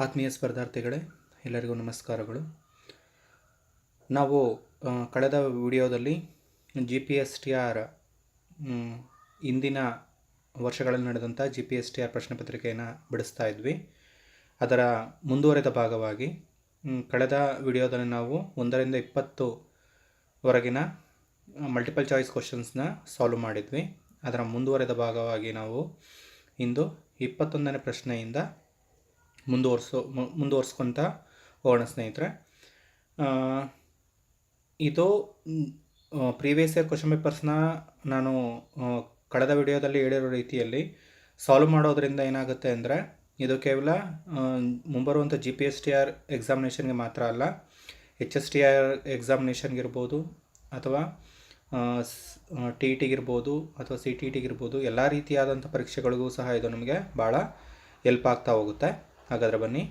ಆತ್ಮೀಯ ಸ್ಪರ್ಧಾರ್ಥಿಗಳೇ, ಎಲ್ಲರಿಗೂ ನಮಸ್ಕಾರಗಳು. ನಾವು ಕಳೆದ ವಿಡಿಯೋದಲ್ಲಿ GPSTR ಇಂದಿನ ವರ್ಷಗಳಲ್ಲಿ ನಡೆದಂಥ GPSTR ಪ್ರಶ್ನೆ ಪತ್ರಿಕೆಯನ್ನು ಬಿಡಿಸ್ತಾ ಇದ್ವಿ. ಅದರ ಮುಂದುವರೆದ ಭಾಗವಾಗಿ ಕಳೆದ ವಿಡಿಯೋದಲ್ಲಿ ನಾವು 1 ರಿಂದ 20 ವರೆಗಿನ ಮಲ್ಟಿಪಲ್ ಚಾಯ್ಸ್ ಕ್ವಶನ್ಸ್ನ ಸಾಲ್ವ್ ಮಾಡಿದ್ವಿ. ಅದರ ಮುಂದುವರೆದ ಭಾಗವಾಗಿ ನಾವು ಇಂದು 21ನೇ ಪ್ರಶ್ನೆಯಿಂದ ಮುಂದುವರ್ಸ್ಕೊತ ಹೋಗೋಣ ಸ್ನೇಹಿತರೆ. ಇದು ಪ್ರೀವಿಯಸ್ ಇಯರ್ ಕ್ವಶನ್ ಪೇಪರ್ಸ್ನ ನಾನು ಕಳೆದ ವಿಡಿಯೋದಲ್ಲಿ ಹೇಳಿರೋ ರೀತಿಯಲ್ಲಿ ಸಾಲ್ವ್ ಮಾಡೋದ್ರಿಂದ ಏನಾಗುತ್ತೆ ಅಂದರೆ, ಇದು ಕೇವಲ ಮುಂಬರುವಂಥ GPSTR ಎಕ್ಸಾಮಿನೇಷನ್ಗೆ ಮಾತ್ರ ಅಲ್ಲ, HSTR ಎಕ್ಸಾಮಿನೇಷನ್ಗಿರ್ಬೋದು ಅಥವಾ TETಗಿರ್ಬೋದು ಅಥವಾ CTETಗಿರ್ಬೋದು, ಎಲ್ಲ ರೀತಿಯಾದಂಥ ಪರೀಕ್ಷೆಗಳಿಗೂ ಸಹ ಇದು ನಮಗೆ ಭಾಳ ಹೆಲ್ಪ್ ಆಗ್ತಾ ಹೋಗುತ್ತೆ. ಹಾಗಾದರೆ ಬನ್ನಿ,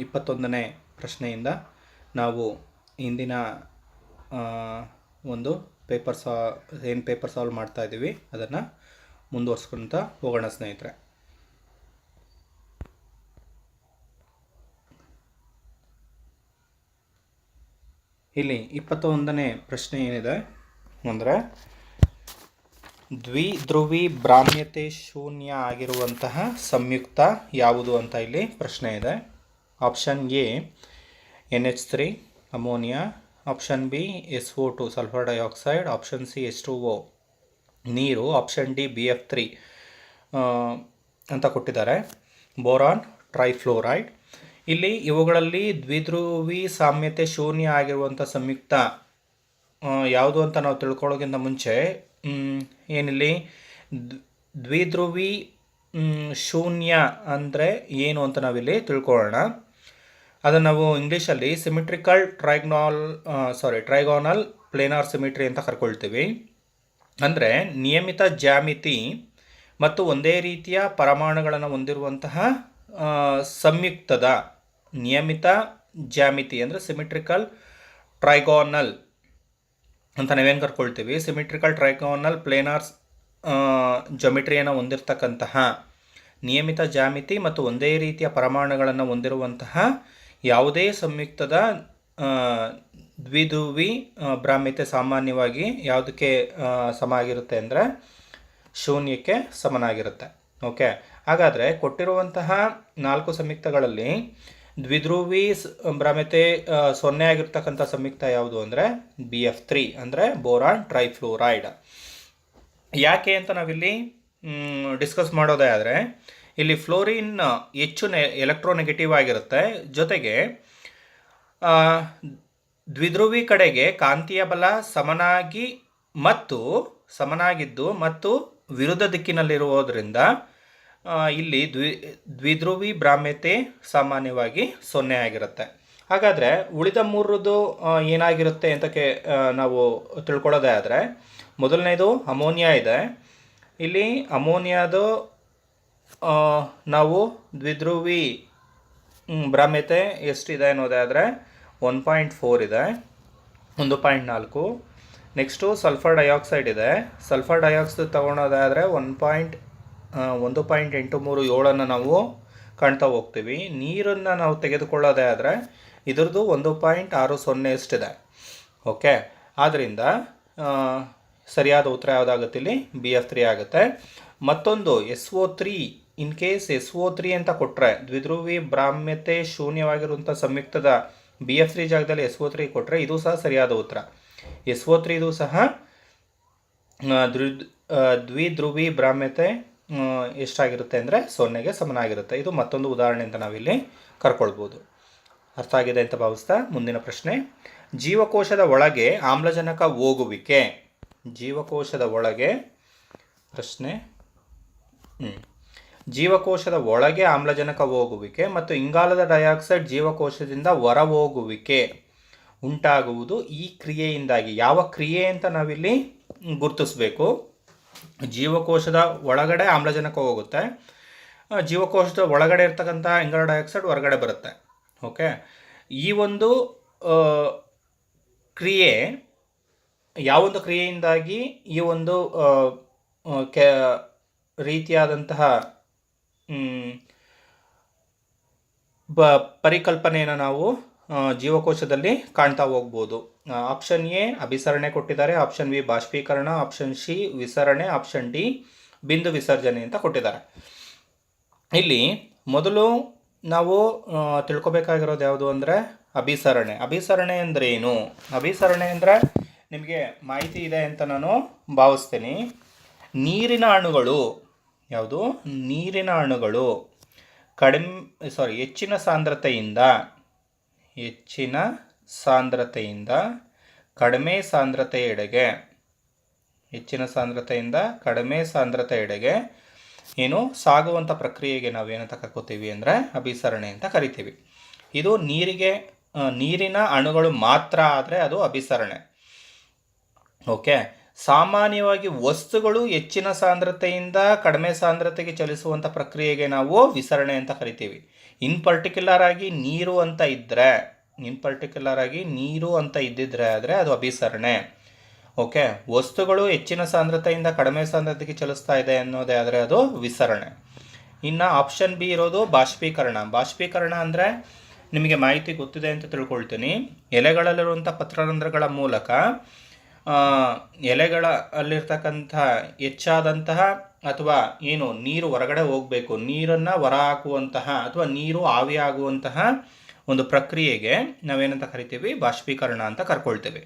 21ನೇ ಪ್ರಶ್ನೆಯಿಂದ ನಾವು ಇಂದಿನ ಒಂದು ಪೇಪರ್ ಸಾಲ್ವ್ ಮಾಡ್ತಾ ಇದ್ದೀವಿ, ಅದನ್ನು ಮುಂದುವರ್ಸ್ಕೊತ ಹೋಗೋಣ ಸ್ನೇಹಿತರೆ. ಇಲ್ಲಿ 21ನೇ ಪ್ರಶ್ನೆ ಏನಿದೆ ಅಂದರೆ, ದ್ವಿಧ್ರುವಿ ಭ್ರಾಮ್ಯತೆ ಶೂನ್ಯ ಆಗಿರುವಂತಹ ಸಂಯುಕ್ತ ಯಾವುದು ಅಂತ ಇಲ್ಲಿ ಪ್ರಶ್ನೆ ಇದೆ. Option A NH3 ammonia, option B SO2 sulphur dioxide, option C H2O ನೀರು, ಆಪ್ಷನ್ ಡಿ BF3 ಅಂತ ಕೊಟ್ಟಿದ್ದಾರೆ. ಬೋರಾನ್, ಟ್ರೈಫ್ಲೋರೈಡ್. ಇಲ್ಲಿ ಇವುಗಳಲ್ಲಿ ದ್ವಿಧ್ರುವಿ ಸಾಮ್ಯತೆ ಶೂನ್ಯ ಆಗಿರುವಂಥ ಸಂಯುಕ್ತ ಯಾವುದು ಅಂತ ನಾವು ತಿಳ್ಕೊಳ್ಳೋಕ್ಕಿಂತ ಮುಂಚೆ ಏನಿಲ್ಲಿ ದ್ವಿಧ್ರುವಿ ಶೂನ್ಯ ಅಂದರೆ ಏನು ಅಂತ ನಾವಿಲ್ಲಿ ತಿಳ್ಕೊಳ್ಳೋಣ. ಅದನ್ನು ನಾವು ಇಂಗ್ಲೀಷಲ್ಲಿ ಟ್ರೈಗೋನಲ್ ಪ್ಲೇನಾರ್ ಸಿಮಿಟ್ರಿ ಅಂತ ಕರ್ಕೊಳ್ತೀವಿ. ಅಂದರೆ ನಿಯಮಿತ ಜ್ಯಾಮಿತಿ ಮತ್ತು ಒಂದೇ ರೀತಿಯ ಪರಮಾಣುಗಳನ್ನು ಹೊಂದಿರುವಂತಹ ಸಂಯುಕ್ತದ ನಿಯಮಿತ ಜ್ಯಾಮಿತಿ ಅಂದರೆ ಸಿಮಿಟ್ರಿಕಲ್ ಟ್ರೈಗೋನಲ್ ಅಂತ ನಾವೇನು ಕರ್ಕೊಳ್ತೀವಿ. ಸಿಮಿಟ್ರಿಕಲ್ ಟ್ರೈಗೋನಲ್ ಪ್ಲೇನಾರ್ಸ್ ಜೊಮಿಟ್ರಿಯನ್ನು ಹೊಂದಿರತಕ್ಕಂತಹ ನಿಯಮಿತ ಜ್ಯಾಮಿತಿ ಮತ್ತು ಒಂದೇ ರೀತಿಯ ಪರಮಾಣುಗಳನ್ನು ಹೊಂದಿರುವಂತಹ ಯಾವುದೇ ಸಂಯುಕ್ತದ ದ್ವಿಧ್ರುವಿ ಭ್ರಾಮ್ಯತೆ ಸಾಮಾನ್ಯವಾಗಿ ಯಾವುದಕ್ಕೆ ಸಮ ಆಗಿರುತ್ತೆ ಅಂದರೆ ಶೂನ್ಯಕ್ಕೆ ಸಮನಾಗಿರುತ್ತೆ. ಓಕೆ, ಹಾಗಾದರೆ ಕೊಟ್ಟಿರುವಂತಹ 4 ಸಂಯುಕ್ತಗಳಲ್ಲಿ ದ್ವಿಧ್ರುವಿ ಭ್ರಾಮ್ಯತೆ 0 ಆಗಿರ್ತಕ್ಕಂಥ ಸಂಯುಕ್ತ ಯಾವುದು ಅಂದರೆ BF3 ಅಂದರೆ ಬೋರಾನ್ ಟ್ರೈಫ್ಲೋರೈಡ್. ಯಾಕೆ ಅಂತ ನಾವಿಲ್ಲಿ ಡಿಸ್ಕಸ್ ಮಾಡೋದೇ ಆದರೆ, ಇಲ್ಲಿ ಫ್ಲೋರಿನ್ ಹೆಚ್ಚು ಎಲೆಕ್ಟ್ರೋನೆಗೆಟಿವ್ ಆಗಿರುತ್ತೆ. ಜೊತೆಗೆ ದ್ವಿಧ್ರುವಿ ಕಡೆಗೆ ಕಾಂತೀಯ ಬಲ ಸಮನಾಗಿದ್ದು ಮತ್ತು ವಿರುದ್ಧ ದಿಕ್ಕಿನಲ್ಲಿರುವುದರಿಂದ ಇಲ್ಲಿ ದ್ವಿಧ್ರುವಿ ಭ್ರಾಮ್ಯತೆ ಸಾಮಾನ್ಯವಾಗಿ 0 ಆಗಿರುತ್ತೆ. ಹಾಗಾದರೆ ಉಳಿದ 3 ಏನಾಗಿರುತ್ತೆ ಅಂತ ನಾವು ತಿಳ್ಕೊಳ್ಳೋದೇ ಆದರೆ, ಮೊದಲನೇದು ಅಮೋನಿಯಾ ಇದೆ. ಇಲ್ಲಿ ಅಮೋನಿಯಾದು ನಾವು ದ್ವಿಧ್ರುವಿ ಭ್ರಾಮ್ಯತೆ ಎಷ್ಟಿದೆ ಅನ್ನೋದಾದರೆ 1.4 ಇದೆ, 1.4. ನೆಕ್ಸ್ಟು ಸಲ್ಫರ್ ಡೈಆಕ್ಸೈಡ್ ಇದೆ. ಸಲ್ಫರ್ ಡೈಆಕ್ಸೈಡ್ ತಗೊಳೋದಾದರೆ 1.837 ನಾವು ಕಾಣ್ತಾ ಹೋಗ್ತೀವಿ. ನೀರನ್ನು ನಾವು ತೆಗೆದುಕೊಳ್ಳೋದೇ ಆದರೆ ಇದರದ್ದು 1.60 ಎಷ್ಟಿದೆ. ಓಕೆ, ಆದ್ದರಿಂದ ಸರಿಯಾದ ಉತ್ತರ ಯಾವುದಾಗುತ್ತೆ ಇಲ್ಲಿ BF3 ಆಗುತ್ತೆ. ಮತ್ತೊಂದು SO3, ಇನ್ ಕೇಸ್ SO3 ಅಂತ ಕೊಟ್ಟರೆ, ದ್ವಿಧ್ರುವಿ ಭ್ರಾಮ್ಯತೆ ಶೂನ್ಯವಾಗಿರುವಂಥ ಸಂಯುಕ್ತದ BF3 ಜಾಗದಲ್ಲಿ SO3 ಕೊಟ್ಟರೆ ಇದು ಸಹ ಸರಿಯಾದ ಉತ್ತರ. SO3 ಇದು ಸಹ ದ್ವಿಧ್ರುವಿ ಭ್ರಾಮ್ಯತೆ ಎಷ್ಟಾಗಿರುತ್ತೆ ಅಂದರೆ 0ಗೆ ಸಮನಾಗಿರುತ್ತೆ. ಇದು ಮತ್ತೊಂದು ಉದಾಹರಣೆ ಅಂತ ನಾವಿಲ್ಲಿ ಕರ್ಕೊಳ್ಬೋದು. ಅರ್ಥ ಆಗಿದೆ ಅಂತ ಭಾವಿಸ್ತಾ ಮುಂದಿನ ಪ್ರಶ್ನೆ. ಜೀವಕೋಶದ ಒಳಗೆ ಆಮ್ಲಜನಕ ಹೋಗುವಿಕೆ. ಜೀವಕೋಶದ ಒಳಗೆ ಆಮ್ಲಜನಕ ಹೋಗುವಿಕೆ ಮತ್ತು ಇಂಗಾಲದ ಡೈಆಕ್ಸೈಡ್ ಜೀವಕೋಶದಿಂದ ಹೊರಹೋಗುವಿಕೆ ಉಂಟಾಗುವುದು ಈ ಕ್ರಿಯೆಯಿಂದಾಗಿ. ಯಾವ ಕ್ರಿಯೆ ಅಂತ ನಾವಿಲ್ಲಿ ಗುರುತಿಸಬೇಕು. ಜೀವಕೋಶದ ಒಳಗಡೆ ಆಮ್ಲಜನಕ ಹೋಗುತ್ತೆ, ಜೀವಕೋಶದ ಒಳಗಡೆ ಇರ್ತಕ್ಕಂಥ ಇಂಗಾಲ ಡೈಆಕ್ಸೈಡ್ ಹೊರಗಡೆ ಬರುತ್ತೆ. ಓಕೆ, ಈ ಒಂದು ಕ್ರಿಯೆ ಯಾವೊಂದು ಕ್ರಿಯೆಯಿಂದಾಗಿ ಈ ಒಂದು ರೀತಿಯಾದಂತಹ ಪರಿಕಲ್ಪನೆಯನ್ನು ನಾವು ಜೀವಕೋಶದಲ್ಲಿ ಕಾಣ್ತಾ ಹೋಗ್ಬೋದು. ಆಪ್ಷನ್ ಎ ಅಭಿಸರಣೆ ಕೊಟ್ಟಿದ್ದಾರೆ, ಆಪ್ಷನ್ ಬಿ ಬಾಷ್ಪೀಕರಣ, ಆಪ್ಷನ್ ಸಿ ವಿಸರಣೆ, ಆಪ್ಷನ್ ಡಿ ಬಿಂದು ವಿಸರ್ಜನೆ ಅಂತ ಕೊಟ್ಟಿದ್ದಾರೆ. ಇಲ್ಲಿ ಮೊದಲು ನಾವು ತಿಳ್ಕೊಬೇಕಾಗಿರೋದು ಯಾವುದು ಅಂದರೆ ಅಭಿಸರಣೆ. ಅಭಿಸರಣೆ ಅಂದರೆ ಏನು? ಅಭಿಸರಣೆ ಅಂದರೆ ನಿಮಗೆ ಮಾಹಿತಿ ಇದೆ ಅಂತ ನಾನು ಭಾವಿಸ್ತೀನಿ. ನೀರಿನ ಅಣುಗಳು ಯಾವುದು? ನೀರಿನ ಅಣುಗಳು ಹೆಚ್ಚಿನ ಸಾಂದ್ರತೆಯಿಂದ ಕಡಿಮೆ ಸಾಂದ್ರತೆಯೆಡೆಗೆ ಏನು ಸಾಗುವಂಥ ಪ್ರಕ್ರಿಯೆಗೆ ನಾವೇನಂತ ಕರ್ಕೋತೀವಿ ಅಂದರೆ ಅಭಿಸರಣೆ ಅಂತ ಕರಿತೀವಿ. ಇದು ನೀರಿನ ಅಣುಗಳು ಮಾತ್ರ ಆದರೆ ಅದು ಅಭಿಸರಣೆ. ಓಕೆ. ಸಾಮಾನ್ಯವಾಗಿ ವಸ್ತುಗಳು ಹೆಚ್ಚಿನ ಸಾಂದ್ರತೆಯಿಂದ ಕಡಿಮೆ ಸಾಂದ್ರತೆಗೆ ಚಲಿಸುವಂಥ ಪ್ರಕ್ರಿಯೆಗೆ ನಾವು ವಿಸರಣೆ ಅಂತ ಕರಿತೀವಿ. ಇನ್ ಪರ್ಟಿಕ್ಯುಲರ್ ಆಗಿ ನೀರು ಅಂತ ಇದ್ದಿದ್ರೆ ಆದರೆ ಅದು ಅಭಿಸರಣೆ. ಓಕೆ. ವಸ್ತುಗಳು ಹೆಚ್ಚಿನ ಸಾಂದ್ರತೆಯಿಂದ ಕಡಿಮೆ ಸಾಂದ್ರತೆಗೆ ಚಲಿಸ್ತಾ ಇದೆ ಅನ್ನೋದೇ ಆದರೆ ಅದು ವಿಸರಣೆ. ಇನ್ನು ಆಪ್ಷನ್ ಬಿ ಇರೋದು ಬಾಷ್ಪೀಕರಣ. ಬಾಷ್ಪೀಕರಣ ಅಂದರೆ ನಿಮಗೆ ಮಾಹಿತಿ ಗೊತ್ತಿದೆ ಅಂತ ತಿಳ್ಕೊಳ್ತೀನಿ. ಎಲೆಗಳಲ್ಲಿರುವಂಥ ಪತ್ರರಂಧ್ರಗಳ ಮೂಲಕ ಎಲೆಗಳಲ್ಲಿರ್ತಕ್ಕಂಥ ಹೆಚ್ಚಾದಂತಹ ಅಥವಾ ಏನು ನೀರು ಹೊರಗಡೆ ಹೋಗಬೇಕು, ನೀರನ್ನು ಹೊರ ಹಾಕುವಂತಹ ಅಥವಾ ನೀರು ಆವಿಯಾಗುವಂತಹ ಒಂದು ಪ್ರಕ್ರಿಯೆಗೆ ನಾವೇನಂತ ಕರಿತೀವಿ? ಬಾಷ್ಪೀಕರಣ ಅಂತ ಕರ್ಕೊಳ್ತೇವೆ.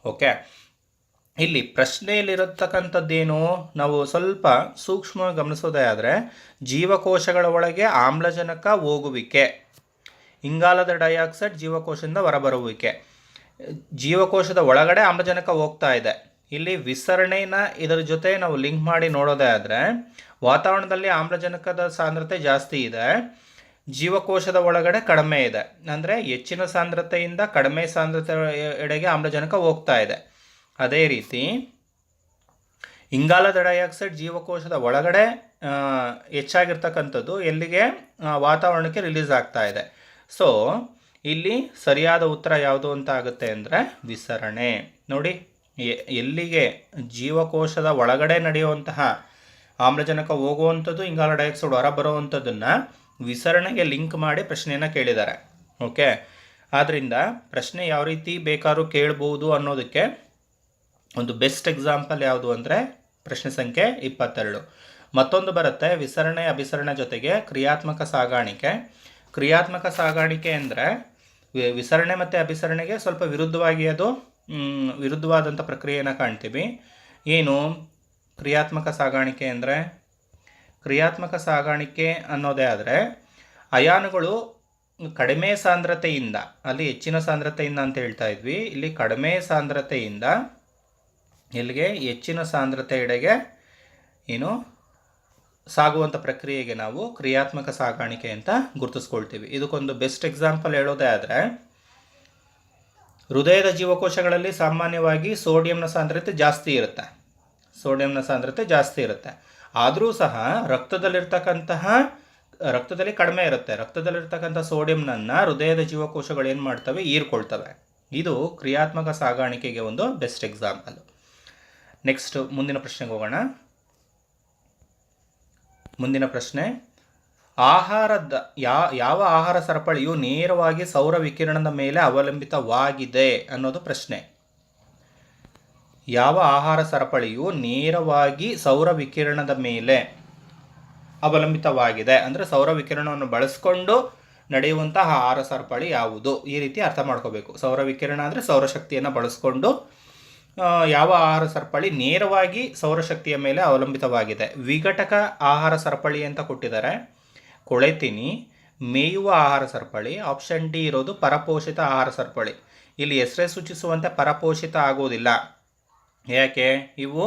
ಓಕೆ. ಇಲ್ಲಿ ಪ್ರಶ್ನೆಯಲ್ಲಿರತಕ್ಕಂಥದ್ದೇನು ನಾವು ಸ್ವಲ್ಪ ಸೂಕ್ಷ್ಮವಾಗಿ ಗಮನಿಸೋದೇ ಆದರೆ ಜೀವಕೋಶಗಳ ಒಳಗೆ ಆಮ್ಲಜನಕ ಹೋಗುವಿಕೆ, ಇಂಗಾಲದ ಡೈಆಕ್ಸೈಡ್ ಜೀವಕೋಶದಿಂದ ಹೊರಬರುವಿಕೆ. ಜೀವಕೋಶದ ಒಳಗಡೆ ಆಮ್ಲಜನಕ ಹೋಗ್ತಾ ಇದೆ. ಇಲ್ಲಿ ವಿಸರಣೆನ ಇದರ ಜೊತೆ ನಾವು ಲಿಂಕ್ ಮಾಡಿ ನೋಡೋದೇ ಆದರೆ ವಾತಾವರಣದಲ್ಲಿ ಆಮ್ಲಜನಕದ ಸಾಂದ್ರತೆ ಜಾಸ್ತಿ ಇದೆ, ಜೀವಕೋಶದ ಒಳಗಡೆ ಕಡಿಮೆ ಇದೆ. ಅಂದರೆ ಹೆಚ್ಚಿನ ಸಾಂದ್ರತೆಯಿಂದ ಕಡಿಮೆ ಸಾಂದ್ರತೆ ಎಡೆಗೆ ಆಮ್ಲಜನಕ ಹೋಗ್ತಾ ಇದೆ. ಅದೇ ರೀತಿ ಇಂಗಾಲದ ಡೈಆಕ್ಸೈಡ್ ಜೀವಕೋಶದ ಒಳಗಡೆ ಹೆಚ್ಚಾಗಿರ್ತಕ್ಕಂಥದ್ದು ಎಲ್ಲಿಗೆ? ವಾತಾವರಣಕ್ಕೆ ರಿಲೀಸ್ ಆಗ್ತಾ ಇದೆ. ಸೊ ಇಲ್ಲಿ ಸರಿಯಾದ ಉತ್ತರ ಯಾವುದು ಅಂತ ಆಗುತ್ತೆ ಅಂದರೆ ವಿಸರಣೆ. ನೋಡಿ, ಎಲ್ಲಿಗೆ ಜೀವಕೋಶದ ಒಳಗಡೆ ನಡೆಯುವಂತಹ ಆಮ್ಲಜನಕ ಹೋಗುವಂಥದ್ದು, ಇಂಗಾಲ ಡೈಆಕ್ಸೈಡ್ ಹೊರ ಬರುವಂಥದ್ದನ್ನು ವಿಸರಣೆಗೆ ಲಿಂಕ್ ಮಾಡಿ ಪ್ರಶ್ನೆಯನ್ನು ಕೇಳಿದ್ದಾರೆ. ಓಕೆ. ಆದ್ದರಿಂದ ಪ್ರಶ್ನೆ ಯಾವ ರೀತಿ ಬೇಕಾದ್ರೂ ಕೇಳ್ಬೋದು ಅನ್ನೋದಕ್ಕೆ ಒಂದು ಬೆಸ್ಟ್ ಎಕ್ಸಾಂಪಲ್ ಯಾವುದು ಅಂದರೆ ಪ್ರಶ್ನೆ ಸಂಖ್ಯೆ 22. ಮತ್ತೊಂದು ಬರುತ್ತೆ ವಿಸರಣೆ ಅಭಿಸರಣೆ ಜೊತೆಗೆ ಕ್ರಿಯಾತ್ಮಕ ಸಾಗಾಣಿಕೆ. ಕ್ರಿಯಾತ್ಮಕ ಸಾಗಾಣಿಕೆ ಅಂದರೆ ವಿಸರಣೆ ಮತ್ತು ಅಭಿಸರಣೆಗೆ ಸ್ವಲ್ಪ ವಿರುದ್ಧವಾದಂಥ ಪ್ರಕ್ರಿಯೆಯನ್ನು ಕಾಣ್ತೀವಿ. ಏನು ಕ್ರಿಯಾತ್ಮಕ ಸಾಗಾಣಿಕೆ ಅಂದರೆ? ಕ್ರಿಯಾತ್ಮಕ ಸಾಗಾಣಿಕೆ ಅನ್ನೋದೇ ಆದರೆ ಅಯಾನುಗಳು ಕಡಿಮೆ ಸಾಂದ್ರತೆಯಿಂದ, ಅಲ್ಲಿ ಹೆಚ್ಚಿನ ಸಾಂದ್ರತೆಯಿಂದ ಅಂತ ಹೇಳ್ತಾ ಇದ್ವಿ, ಇಲ್ಲಿ ಕಡಿಮೆ ಸಾಂದ್ರತೆಯಿಂದ ಇಲ್ಲಿಗೆ ಹೆಚ್ಚಿನ ಸಾಂದ್ರತೆಯೆಡೆಗೆ ಸಾಗುವಂಥ ಪ್ರಕ್ರಿಯೆಗೆ ನಾವು ಕ್ರಿಯಾತ್ಮಕ ಸಾಗಾಣಿಕೆ ಅಂತ ಗುರುತಿಸ್ಕೊಳ್ತೀವಿ. ಇದಕ್ಕೊಂದು ಬೆಸ್ಟ್ ಎಕ್ಸಾಂಪಲ್ ಹೇಳೋದೇ ಆದರೆ ಹೃದಯದ ಜೀವಕೋಶಗಳಲ್ಲಿ ಸಾಮಾನ್ಯವಾಗಿ ಸೋಡಿಯಂನ ಸಾಂದ್ರತೆ ಜಾಸ್ತಿ ಇರುತ್ತೆ. ಆದರೂ ಸಹ ರಕ್ತದಲ್ಲಿ ಕಡಿಮೆ ಇರುತ್ತೆ. ರಕ್ತದಲ್ಲಿರ್ತಕ್ಕಂಥ ಸೋಡಿಯಂನನ್ನು ಹೃದಯದ ಜೀವಕೋಶಗಳು ಏನು ಮಾಡ್ತವೆ? ಹೀರ್ಕೊಳ್ತವೆ. ಇದು ಕ್ರಿಯಾತ್ಮಕ ಸಾಗಾಣಿಕೆಗೆ ಒಂದು ಬೆಸ್ಟ್ ಎಕ್ಸಾಂಪಲ್. ನೆಕ್ಸ್ಟ್ ಮುಂದಿನ ಪ್ರಶ್ನೆಗೆ ಹೋಗೋಣ. ಮುಂದಿನ ಪ್ರಶ್ನೆ, ಯಾವ ಆಹಾರ ಸರಪಳಿಯು ನೇರವಾಗಿ ಸೌರ ವಿಕಿರಣದ ಮೇಲೆ ಅವಲಂಬಿತವಾಗಿದೆ ಅನ್ನೋದು ಪ್ರಶ್ನೆ. ಯಾವ ಆಹಾರ ಸರಪಳಿಯು ನೇರವಾಗಿ ಸೌರ ವಿಕಿರಣದ ಮೇಲೆ ಅವಲಂಬಿತವಾಗಿದೆ ಅಂದರೆ ಸೌರ ವಿಕಿರಣವನ್ನು ಬಳಸಿಕೊಂಡು ನಡೆಯುವಂತಹ ಆಹಾರ ಸರಪಳಿ ಯಾವುದು? ಈ ರೀತಿ ಅರ್ಥ ಮಾಡ್ಕೋಬೇಕು. ಸೌರ ವಿಕಿರಣ ಅಂದರೆ ಸೌರಶಕ್ತಿಯನ್ನು ಬಳಸಿಕೊಂಡು ಯಾವ ಆಹಾರ ಸರಪಳಿ ನೇರವಾಗಿ ಸೌರಶಕ್ತಿಯ ಮೇಲೆ ಅವಲಂಬಿತವಾಗಿದೆ? ವಿಘಟಕ ಆಹಾರ ಸರಪಳಿ ಅಂತ ಕೊಟ್ಟಿದ್ದಾರೆ. ಕೊಳೆತಿನಿ, ಮೇಯುವ ಆಹಾರ ಸರಪಳಿ. ಆಪ್ಷನ್ ಡಿ ಇರೋದು ಪರಪೋಷಿತ ಆಹಾರ ಸರಪಳಿ. ಇಲ್ಲಿ ಹೆಸರೇ ಸೂಚಿಸುವಂತೆ ಪರಪೋಷಿತ ಆಗೋದಿಲ್ಲ. ಯಾಕೆ? ಇವು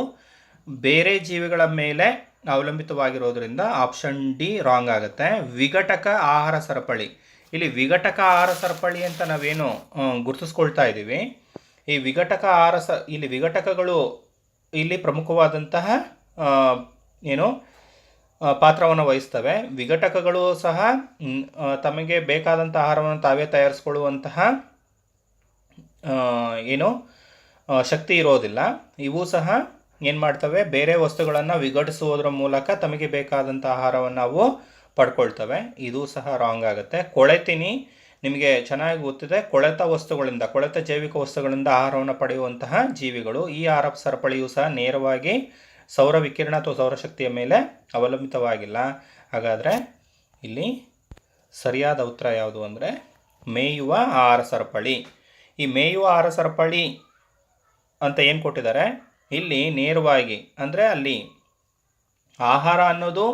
ಬೇರೆ ಜೀವಿಗಳ ಮೇಲೆ ಅವಲಂಬಿತವಾಗಿರೋದ್ರಿಂದ ಆಪ್ಷನ್ ಡಿ ರಾಂಗ್ ಆಗುತ್ತೆ. ವಿಘಟಕ ಆಹಾರ ಸರಪಳಿ, ಇಲ್ಲಿ ವಿಘಟಕ ಆಹಾರ ಸರಪಳಿ ಅಂತ ನಾವೇನು ಗುರುತಿಸ್ಕೊಳ್ತಾ ಇದ್ದೀವಿ. ಈ ಇಲ್ಲಿ ವಿಘಟಕಗಳು ಇಲ್ಲಿ ಪ್ರಮುಖವಾದಂತಹ ಪಾತ್ರವನ್ನು ವಹಿಸ್ತವೆ. ವಿಘಟಕಗಳು ಸಹ ತಮಗೆ ಬೇಕಾದಂಥ ಆಹಾರವನ್ನು ತಾವೇ ತಯಾರಿಸ್ಕೊಳ್ಳುವಂತಹ ಶಕ್ತಿ ಇರೋದಿಲ್ಲ. ಇವು ಸಹ ಏನು ಮಾಡ್ತವೆ? ಬೇರೆ ವಸ್ತುಗಳನ್ನು ವಿಘಟಿಸುವುದರ ಮೂಲಕ ತಮಗೆ ಬೇಕಾದಂಥ ಆಹಾರವನ್ನು ಅವು ಪಡ್ಕೊಳ್ತವೆ. ಇದು ಸಹ ರಾಂಗ್ ಆಗುತ್ತೆ. ಕೊಳೆತಿನಿ ನಿಮಗೆ ಚೆನ್ನಾಗಿ ಗೊತ್ತಿದೆ, ಕೊಳೆತ ಜೈವಿಕ ವಸ್ತುಗಳಿಂದ ಆಹಾರವನ್ನು ಪಡೆಯುವಂತಹ ಜೀವಿಗಳು. ಈ ಆಹಾರ ಸರಪಳಿಯು ಸಹ ನೇರವಾಗಿ ಸೌರ ವಿಕಿರಣ ಅಥವಾ ಸೌರಶಕ್ತಿಯ ಮೇಲೆ ಅವಲಂಬಿತವಾಗಿಲ್ಲ. ಹಾಗಾದರೆ ಇಲ್ಲಿ ಸರಿಯಾದ ಉತ್ತರ ಯಾವುದು ಅಂದರೆ ಮೇಯುವ ಆಹಾರ ಸರಪಳಿ. ಈ ಮೇಯುವ ಆಹಾರ ಸರಪಳಿ ಅಂತ ಏನು ಕೊಟ್ಟಿದ್ದಾರೆ ಇಲ್ಲಿ, ನೇರವಾಗಿ ಅಂದರೆ ಅಲ್ಲಿ ಆಹಾರ ಅನ್ನೋದು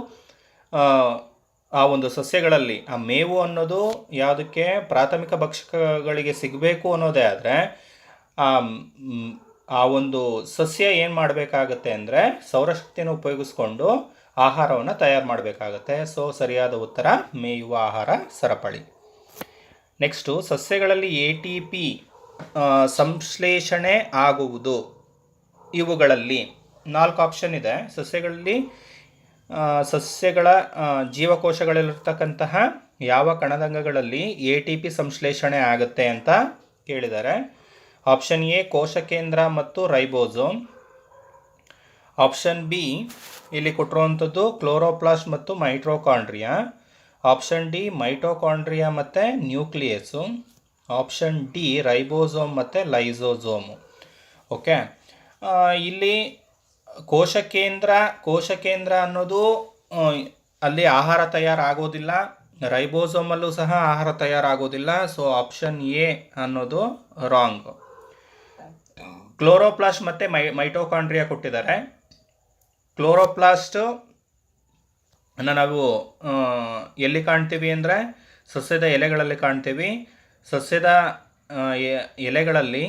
ಆ ಒಂದು ಸಸ್ಯಗಳಲ್ಲಿ ಆ ಮೇವು ಅನ್ನೋದು ಯಾವುದಕ್ಕೆ ಪ್ರಾಥಮಿಕ ಭಕ್ಷಕಗಳಿಗೆ ಸಿಗಬೇಕು ಅನ್ನೋದೇ ಆದರೆ ಆ ಒಂದು ಸಸ್ಯ ಏನು ಮಾಡಬೇಕಾಗತ್ತೆ ಅಂದರೆ ಸೌರಶಕ್ತಿಯನ್ನು ಉಪಯೋಗಿಸ್ಕೊಂಡು ಆಹಾರವನ್ನು ತಯಾರು ಮಾಡಬೇಕಾಗತ್ತೆ. ಸೊ ಸರಿಯಾದ ಉತ್ತರ ಮೇಯುವ ಆಹಾರ ಸರಪಳಿ. ನೆಕ್ಸ್ಟು, ಸಸ್ಯಗಳಲ್ಲಿ ATP ಸಂಶ್ಲೇಷಣೆ ಆಗುವುದು. ಇವುಗಳಲ್ಲಿ 4 ಆಪ್ಷನ್ ಇದೆ. ಸಸ್ಯಗಳ ಜೀವಕೋಶಗಳಲ್ಲಿರ್ತಕ್ಕಂತಹ ಯಾವ ಕಣದಂಗಗಳಲ್ಲಿ ATP ಸಂಶ್ಲೇಷಣೆ ಆಗುತ್ತೆ ಅಂತ ಕೇಳಿದ್ದಾರೆ. ಆಪ್ಷನ್ ಎ ಕೋಶಕೇಂದ್ರ ಮತ್ತು ರೈಬೋಸೋಮ್. ಆಪ್ಷನ್ ಬಿ ಇಲ್ಲಿ ಕೊಟ್ಟಿರುವಂಥದ್ದು ಕ್ಲೋರೋಪ್ಲಾಸ್ಟ್ ಮತ್ತು ಮೈಟೋಕಾಂಡ್ರಿಯಾ. ಆಪ್ಷನ್ ಡಿ ಮೈಟೋಕಾಂಡ್ರಿಯಾ ಮತ್ತು ನ್ಯೂಕ್ಲಿಯಸ್ಸು. ಆಪ್ಷನ್ ಡಿ ರೈಬೋಸೋಮ್ ಮತ್ತು ಲೈಸೋಸೋಮು. ಓಕೆ, ಇಲ್ಲಿ ಕೋಶಕೇಂದ್ರ ಅನ್ನೋದು ಅಲ್ಲಿ ಆಹಾರ ತಯಾರಾಗೋದಿಲ್ಲ. ರೈಬೋಸೋಮಲ್ಲೂ ಸಹ ಆಹಾರ ತಯಾರಾಗೋದಿಲ್ಲ. ಸೊ ಆಪ್ಷನ್ ಎ ಅನ್ನೋದು ರಾಂಗ್. ಕ್ಲೋರೋಪ್ಲಾಸ್ಟ್ ಮತ್ತು ಮೈಟೋಕಾಂಡ್ರಿಯಾ ಕೊಟ್ಟಿದ್ದಾರೆ. ಕ್ಲೋರೋಪ್ಲಾಸ್ಟ್ ಅನ್ನು ನಾವು ಎಲ್ಲಿ ಕಾಣ್ತೀವಿ ಅಂದರೆ ಸಸ್ಯದ ಎಲೆಗಳಲ್ಲಿ ಕಾಣ್ತೀವಿ. ಸಸ್ಯದ ಎಲೆಗಳಲ್ಲಿ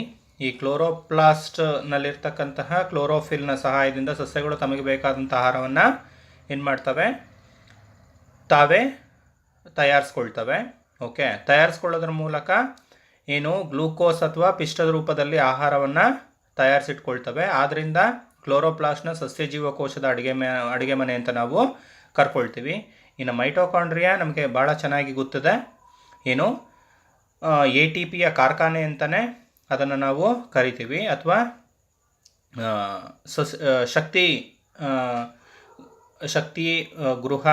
ಈ ಕ್ಲೋರೋಪ್ಲಾಸ್ಟ್ನಲ್ಲಿರ್ತಕ್ಕಂತಹ ಕ್ಲೋರೋಫಿಲ್ನ ಸಹಾಯದಿಂದ ಸಸ್ಯಗಳು ತಮಗೆ ಬೇಕಾದಂಥ ಆಹಾರವನ್ನು ಏನು ಮಾಡ್ತವೆ, ತಾವೇ ತಯಾರಿಸ್ಕೊಳ್ತವೆ. ಓಕೆ, ತಯಾರಿಸ್ಕೊಳ್ಳೋದ್ರ ಮೂಲಕ ಏನು ಗ್ಲೂಕೋಸ್ ಅಥವಾ ಪಿಷ್ಟದ ರೂಪದಲ್ಲಿ ಆಹಾರವನ್ನು ತಯಾರಿಸಿಟ್ಕೊಳ್ತವೆ. ಆದ್ದರಿಂದ ಕ್ಲೋರೋಪ್ಲಾಸ್ಟ್ನ ಸಸ್ಯ ಜೀವಕೋಶದ ಅಡುಗೆ ಮನೆ ಅಂತ ನಾವು ಕರ್ಕೊಳ್ತೀವಿ. ಇನ್ನು ಮೈಟೋಕಾಂಡ್ರಿಯಾ ನಮಗೆ ಭಾಳ ಚೆನ್ನಾಗಿ ಗೊತ್ತಿದೆ, ಏನು ATPಯ ಕಾರ್ಖಾನೆ ಅಂತಲೇ ಅದನ್ನು ನಾವು ಕರಿತೀವಿ, ಅಥವಾ ಶಕ್ತಿ ಗೃಹ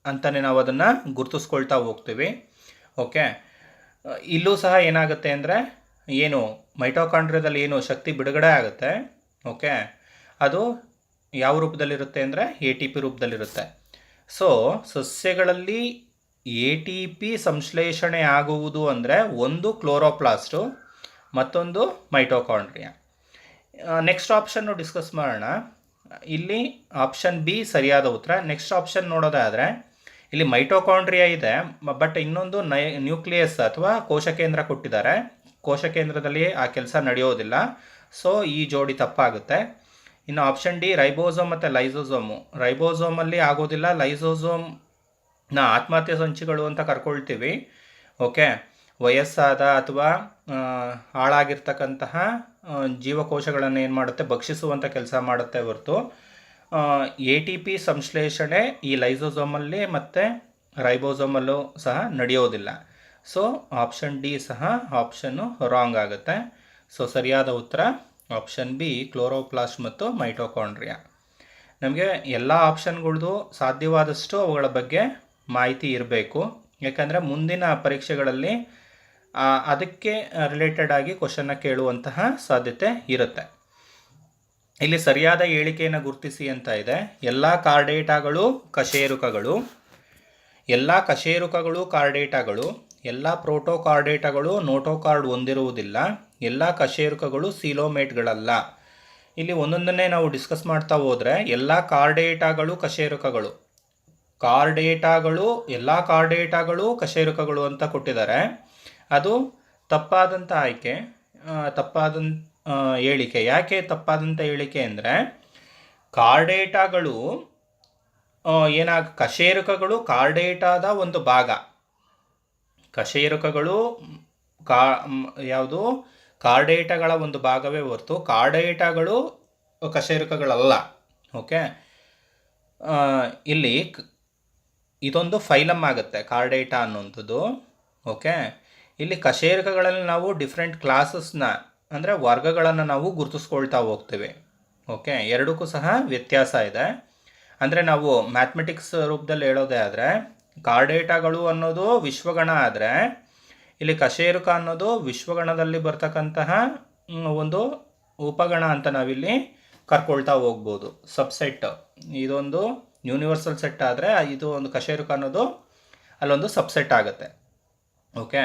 ಅಂತಲೇ ನಾವು ಅದನ್ನು ಗುರುತಿಸ್ಕೊಳ್ತಾ ಹೋಗ್ತೀವಿ. ಓಕೆ, ಇಲ್ಲೂ ಸಹ ಏನಾಗುತ್ತೆ ಅಂದರೆ ಏನು ಮೈಟೋಕಾಂಡ್ರಿಯಾದಲ್ಲಿ ಏನು ಶಕ್ತಿ ಬಿಡುಗಡೆ ಆಗುತ್ತೆ, ಓಕೆ, ಅದು ಯಾವ ರೂಪದಲ್ಲಿರುತ್ತೆ ಅಂದರೆ ATP ರೂಪದಲ್ಲಿರುತ್ತೆ. ಸೊ ಸಸ್ಯಗಳಲ್ಲಿ ATP ಸಂಶ್ಲೇಷಣೆ ಆಗುವುದು ಅಂದರೆ ಒಂದು ಕ್ಲೋರೋಪ್ಲಾಸ್ಟು, ಮತ್ತೊಂದು ಮೈಟೋಕಾಂಡ್ರಿಯಾ. ನೆಕ್ಸ್ಟ್ ಆಪ್ಷನ್ನು ಡಿಸ್ಕಸ್ ಮಾಡೋಣ. ಇಲ್ಲಿ ಆಪ್ಷನ್ ಬಿ ಸರಿಯಾದ ಉತ್ತರ. ನೆಕ್ಸ್ಟ್ ಆಪ್ಷನ್ ನೋಡೋದಾದರೆ ಇಲ್ಲಿ ಮೈಟೋಕಾಂಡ್ರಿಯಾ ಇದೆ, ಬಟ್ ಇನ್ನೊಂದು ನ್ಯೂಕ್ಲಿಯಸ್ ಅಥವಾ ಕೋಶಕೇಂದ್ರ ಕೊಟ್ಟಿದ್ದಾರೆ. ಕೋಶಕೇಂದ್ರದಲ್ಲಿ ಆ ಕೆಲಸ ನಡೆಯೋದಿಲ್ಲ. ಸೊ ಈ ಜೋಡಿ ತಪ್ಪಾಗುತ್ತೆ. ಇನ್ನು ಆಪ್ಷನ್ ಡಿ ರೈಬೋಸೋಮ್ ಮತ್ತು ಲೈಸೋಸೋಮು. ರೈಬೋಸೋಮಲ್ಲಿ ಆಗೋದಿಲ್ಲ, ಲೈಸೋಸೋಮ್ನ ಆತ್ಮಹತ್ಯೆ ಸಂಚಿಗಳು ಅಂತ ಕರ್ಕೊಳ್ತೀವಿ. ಓಕೆ, ವಯಸ್ಸಾದ ಅಥವಾ ಹಾಳಾಗಿರ್ತಕ್ಕಂತಹ ಜೀವಕೋಶಗಳನ್ನು ಏನು ಮಾಡುತ್ತೆ, ಭಕ್ಷಿಸುವಂಥ ಕೆಲಸ ಮಾಡುತ್ತೆ ಹೊರತು ATP ಸಂಶ್ಲೇಷಣೆ ಈ ಲೈಸೋಸೋಮಲ್ಲಿ ಮತ್ತು ರೈಬೋಸೋಮಲ್ಲೂ ಸಹ ನಡೆಯೋದಿಲ್ಲ. ಸೊ ಆಪ್ಷನ್ ಡಿ ಸಹ ಆಪ್ಷನ್ನು ರಾಂಗ್ ಆಗುತ್ತೆ. ಸೊ ಸರಿಯಾದ ಉತ್ತರ ಆಪ್ಷನ್ ಬಿ ಕ್ಲೋರೋಪ್ಲಾಸ್ಟ್ ಮತ್ತು ಮೈಟೋಕಾಂಡ್ರಿಯಾ. ನಮಗೆ ಎಲ್ಲ ಆಪ್ಷನ್ಗಳದ್ದು ಸಾಧ್ಯವಾದಷ್ಟು ಅವುಗಳ ಬಗ್ಗೆ ಮಾಹಿತಿ ಇರಬೇಕು. ಯಾಕಂದರೆ ಮುಂದಿನ ಪರೀಕ್ಷೆಗಳಲ್ಲಿ ಅದಕ್ಕೆ ರಿಲೇಟೆಡ್ ಆಗಿ ಕ್ವಶನ್ನ ಕೇಳುವಂತಹ ಸಾಧ್ಯತೆ ಇರುತ್ತೆ. ಇಲ್ಲಿ ಸರಿಯಾದ ಹೇಳಿಕೆಯನ್ನು ಗುರುತಿಸಿ ಅಂತ ಇದೆ. ಎಲ್ಲ ಕಾರ್ಡೇಟಾಗಳು ಕಶೇರುಕಗಳು, ಎಲ್ಲ ಕಶೇರುಕಗಳು ಕಾರ್ಡೇಟಾಗಳು, ಎಲ್ಲ ಪ್ರೋಟೋಕಾರ್ಡೇಟಗಳು ನೋಟೋಕಾರ್ಡ್ ಹೊಂದಿರುವುದಿಲ್ಲ, ಎಲ್ಲ ಕಶೇರುಕಗಳು ಸೀಲೋಮೇಟ್ಗಳಲ್ಲ. ಇಲ್ಲಿ ಒಂದೊಂದನ್ನೇ ನಾವು ಡಿಸ್ಕಸ್ ಮಾಡ್ತಾ ಹೋದರೆ ಎಲ್ಲ ಕಾರ್ಡೇಟಾಗಳು ಕಶೇರುಕಗಳು, ಎಲ್ಲ ಕಾರ್ಡೇಟಾಗಳು ಕಶೇರುಕಗಳು ಅಂತ ಕೊಟ್ಟಿದ್ದಾರೆ. ಅದು ತಪ್ಪಾದಂಥ ಹೇಳಿಕೆ. ಯಾಕೆ ತಪ್ಪಾದಂಥ ಹೇಳಿಕೆ ಅಂದರೆ ಕಾರ್ಡೇಟಾಗಳು ಕಶೇರುಕಗಳು ಕಾರ್ಡೇಟಾದ ಒಂದು ಭಾಗ. ಕಶೇರುಕಗಳು ಯಾವುದು ಕಾರ್ಡೇಟಗಳ ಒಂದು ಭಾಗವೇ ಹೊರತು ಕಾರ್ಡೇಟಗಳು ಕಶೇರುಕಗಳಲ್ಲ. ಓಕೆ, ಇಲ್ಲಿ ಇದೊಂದು ಫೈಲಮ್ ಆಗುತ್ತೆ ಕಾರ್ಡೇಟಾ ಅನ್ನುವಂಥದ್ದು. ಓಕೆ, ಇಲ್ಲಿ ಕಶೇರುಕಗಳಲ್ಲಿ ನಾವು ಡಿಫ್ರೆಂಟ್ ಕ್ಲಾಸಸ್ನ ಅಂದರೆ ವರ್ಗಗಳನ್ನು ನಾವು ಗುರುತಿಸ್ಕೊಳ್ತಾ ಹೋಗ್ತೀವಿ. ಓಕೆ, ಎರಡಕ್ಕೂ ಸಹ ವ್ಯತ್ಯಾಸ ಇದೆ. ಅಂದರೆ ನಾವು ಮ್ಯಾಥಮೆಟಿಕ್ಸ್ ರೂಪದಲ್ಲಿ ಹೇಳೋದೇ ಆದರೆ ಕಾರ್ಡೇಟಾಗಳು ಅನ್ನೋದು ವಿಶ್ವಗಣ ಆದರೆ ಇಲ್ಲಿ ಕಶೇರುಕ ಅನ್ನೋದು ವಿಶ್ವಗಣದಲ್ಲಿ ಬರ್ತಕ್ಕಂತಹ ಒಂದು ಉಪಗಣ ಅಂತ ನಾವಿಲ್ಲಿ ಕರ್ಕೊಳ್ತಾ ಹೋಗ್ಬೋದು. ಸಬ್ಸೆಟ್, ಇದೊಂದು ಯೂನಿವರ್ಸಲ್ ಸೆಟ್ ಆದರೆ ಇದು ಒಂದು ಕಶೇರುಕ ಅನ್ನೋದು ಅಲ್ಲೊಂದು ಸಬ್ಸೆಟ್ ಆಗುತ್ತೆ. ಓಕೆ,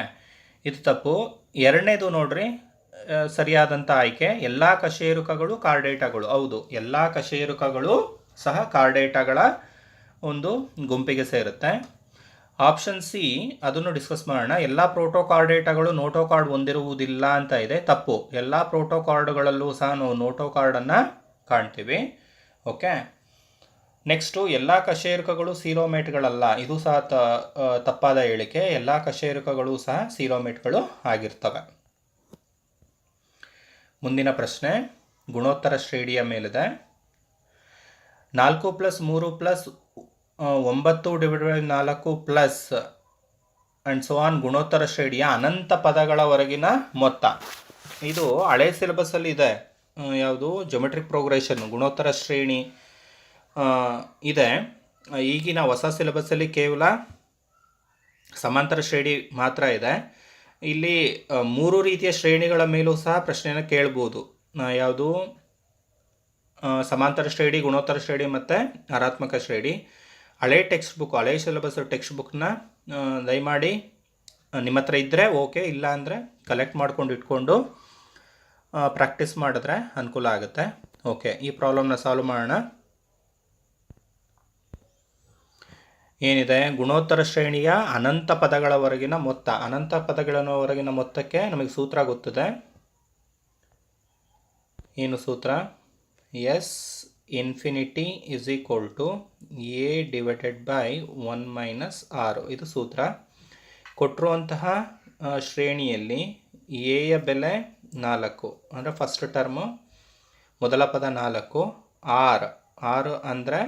ಇದು ತಪ್ಪು. ಎರಡನೇದು ನೋಡ್ರಿ ಸರಿಯಾದಂಥ ಆಯ್ಕೆ. ಎಲ್ಲ ಕಶೇರುಕಗಳು ಕಾರ್ಡೇಟಾಗಳು. ಹೌದು, ಎಲ್ಲ ಕಶೇರುಕಗಳು ಸಹ ಕಾರ್ಡೇಟಾಗಳ ಒಂದು ಗುಂಪಿಗೆ ಸೇರುತ್ತೆ. ಆಪ್ಷನ್ ಸಿ, ಅದನ್ನು ಡಿಸ್ಕಸ್ ಮಾಡೋಣ. ಎಲ್ಲ ಪ್ರೋಟೋಕಾರ್ಡೇಟಾಗಳು ನೋಟೋಕಾರ್ಡ್ ಹೊಂದಿರುವುದಿಲ್ಲ ಅಂತ ಇದೆ. ತಪ್ಪು. ಎಲ್ಲ ಪ್ರೋಟೋಕಾರ್ಡ್ಗಳಲ್ಲೂ ಸಹ ನಾವು ನೋಟೋಕಾರ್ಡನ್ನು ಕಾಣ್ತೀವಿ. ಓಕೆ, ನೆಕ್ಸ್ಟು ಎಲ್ಲ ಕಶೇರುಕಗಳು ಸೀರೋಮೇಟ್ಗಳಲ್ಲ. ಇದು ಸಹ ತಪ್ಪಾದ ಹೇಳಿಕೆ. ಎಲ್ಲ ಕಶೇರುಕಗಳು ಸಹ ಸೀರೋಮೇಟ್ಗಳು ಆಗಿರ್ತವೆ. ಮುಂದಿನ ಪ್ರಶ್ನೆ ಗುಣೋತ್ತರ ಶ್ರೇಣಿಯ ಮೇಲಿದೆ. 4 + 3 + 9 ÷ 4 ಪ್ಲಸ್ ಆ್ಯಂಡ್ ಸೊ ಆನ್ ಗುಣೋತ್ತರ ಶ್ರೇಣಿಯ ಅನಂತ ಪದಗಳವರೆಗಿನ ಮೊತ್ತ. ಇದು ಹಳೆ ಸಿಲೆಬಸ್ಸಲ್ಲಿ ಇದೆ. ಯಾವುದು? ಜೊಮೆಟ್ರಿಕ್ ಪ್ರೋಗ್ರೆಷನ್ ಗುಣೋತ್ತರ ಶ್ರೇಣಿ ಇದೆ. ಈಗಿನ ಹೊಸ ಸಿಲೆಬಸ್ಸಲ್ಲಿ ಕೇವಲ ಸಮಾಂತರ ಶ್ರೇಣಿ ಮಾತ್ರ ಇದೆ. ಇಲ್ಲಿ 3 ರೀತಿಯ ಶ್ರೇಣಿಗಳ ಮೇಲೂ ಸಹ ಪ್ರಶ್ನೆಯನ್ನು ಕೇಳ್ಬೋದು. ಯಾವುದು? ಸಮಾಂತರ ಶ್ರೇಣಿ, ಗುಣೋತ್ತರ ಶ್ರೇಣಿ ಮತ್ತು ಹರಾತ್ಮಕ ಶ್ರೇಣಿ. ಹಳೆ ಟೆಕ್ಸ್ಟ್ ಬುಕ್, ಹಳೆ ಸಿಲೆಬಸ್ ಟೆಕ್ಸ್ಟ್ ಬುಕ್ನ ದಯಮಾಡಿ ನಿಮ್ಮ ಹತ್ರ ಇದ್ದರೆ ಓಕೆ, ಇಲ್ಲ ಅಂದರೆ ಕಲೆಕ್ಟ್ ಮಾಡ್ಕೊಂಡು ಇಟ್ಕೊಂಡು ಪ್ರಾಕ್ಟೀಸ್ ಮಾಡಿದ್ರೆ ಅನುಕೂಲ ಆಗುತ್ತೆ. ಓಕೆ, ಈ ಪ್ರಾಬ್ಲಮ್ನ ಸಾಲ್ವ್ ಮಾಡೋಣ. ಏನಿದೆ? ಗುಣೋತ್ತರ ಶ್ರೇಣಿಯ ಅನಂತ ಪದಗಳವರೆಗಿನ ಮೊತ್ತ. ಅನಂತ ಪದಗಳವರೆಗಿನ ಮೊತ್ತಕ್ಕೆ ನಮಗೆ ಸೂತ್ರ ಗೊತ್ತಿದೆ. ಏನು ಸೂತ್ರ? S infinity = a/1 - r. ಇದು ಸೂತ್ರ. ಕೊಟ್ಟಿರುವಂತಹ ಶ್ರೇಣಿಯಲ್ಲಿ ಎಯ ಬೆಲೆ 4 ಅಂದರೆ ಫಸ್ಟ್ ಟರ್ಮು, ಮೊದಲ ಪದ 4. ಆರ್ ಅಂದರೆ